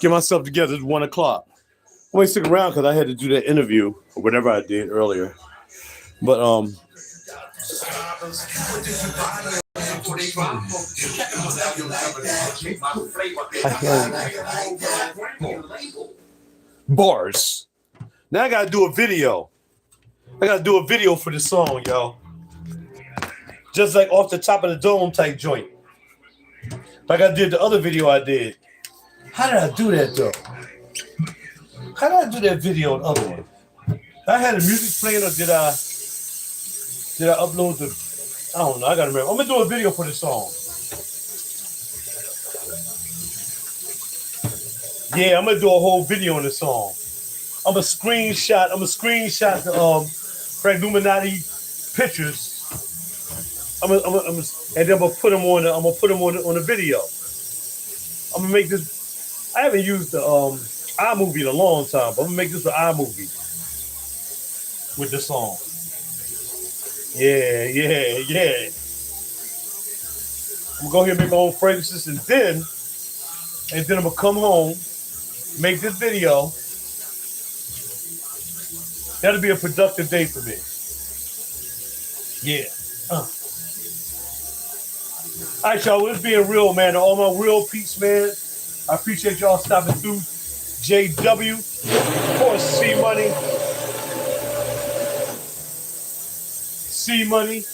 get myself together. It's 1 o'clock. I'm only sticking around because I had to do that interview or whatever I did earlier. But bars. Now I gotta do a video. I gotta do a video for the song, yo. Just like off the top of the dome type joint. Like I did the other video I did. How did I do that though? How did I do that video on the other one? I had the music playing, or did I upload I don't know, I gotta remember. I'm gonna do a video for the song. Yeah, I'm gonna do a whole video on the song. I'm gonna screenshot the Illuminati pictures. And then I'm gonna put them on the video. I'm gonna make this. I haven't used the iMovie in a long time, but I'm gonna make this an iMovie with the song. Yeah. I'm gonna go ahead and make my own fragrances, and then I'm gonna come home, make this video. That'll be a productive day for me. Yeah. All right, y'all. It's being real, man. To all my real peeps, man. I appreciate y'all stopping through. JW, of course, C-Money. C-Money.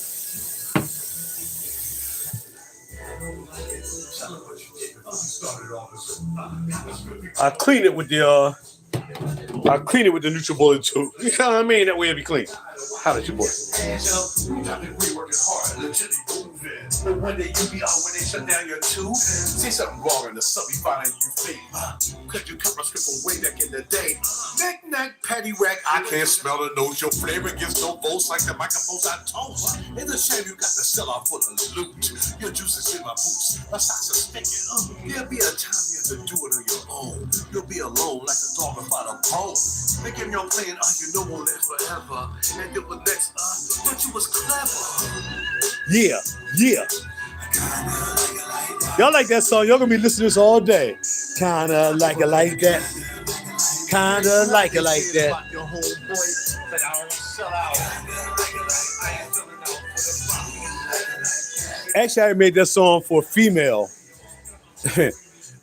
I clean it with the NutriBullet too. You know what I mean? That way it'll be clean. How did your boy? But one day you be out when they shut down your tube. See something wrong in the sub, you find you fake. Could you cut my script from way back in the day? Knick-knack, paddywhack, I can't smell the nose. Your flavor gives no votes like the microphones I toast. It's a shame you got the cellar full of loot. Your juices in my boots, my socks are sticking. There'll be a time you have to do it on your own. You'll be alone like a dog without a bone. They give your playing, you know won't last forever. And then the next, but you was clever. Yeah. Y'all like that song? Y'all gonna be listening to this all day. Kinda like it like that. Kinda like it like that. Your homeboy, but I don't sell out. Actually, I made that song for a female. And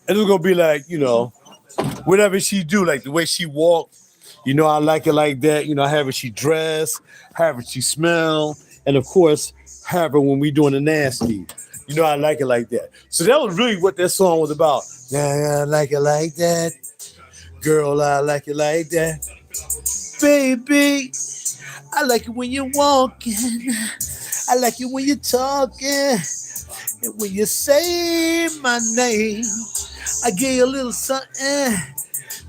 it was gonna be like, you know, whatever she do, like the way she walk, you know, I like it like that. You know, however she dress, however she smell, and of course, however when we doing the nasty, you know, I like it like that. So that was really what that song was about. Yeah, I like it like that. Girl, I like it like that. Baby, I like it when you're walking. I like it when you're talking. And when you say my name, I give you a little something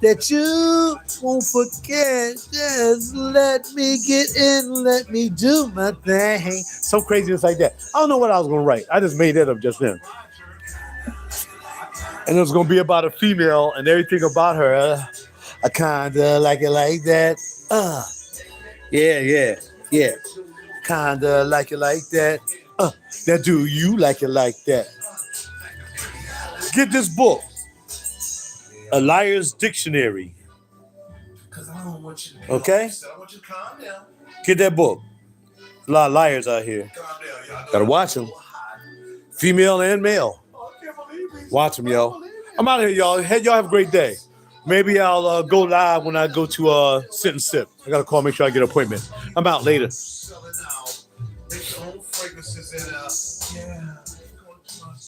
that you won't forget. Just let me get in, let me do my thing. Some craziness like that. I don't know what I was gonna write. I just made that up just then. And it was gonna be about a female and everything about her. I kinda like it like that. Yeah. Kinda like it like that. Now do you like it like that? Get this book, A Liar's Dictionary. Cause I don't want you to Okay? I want you to calm down. Get that book. A lot of liars out here. Calm down, y'all. Gotta watch them. Female and male. Oh, I can't believe it. Watch them, yo. I'm out of here, y'all. Hey, y'all have a great day. Maybe I'll go live when I go to Sit and Sip. I gotta call, make sure I get an appointment. I'm out later. Selling out. Make your own fragrances and yeah.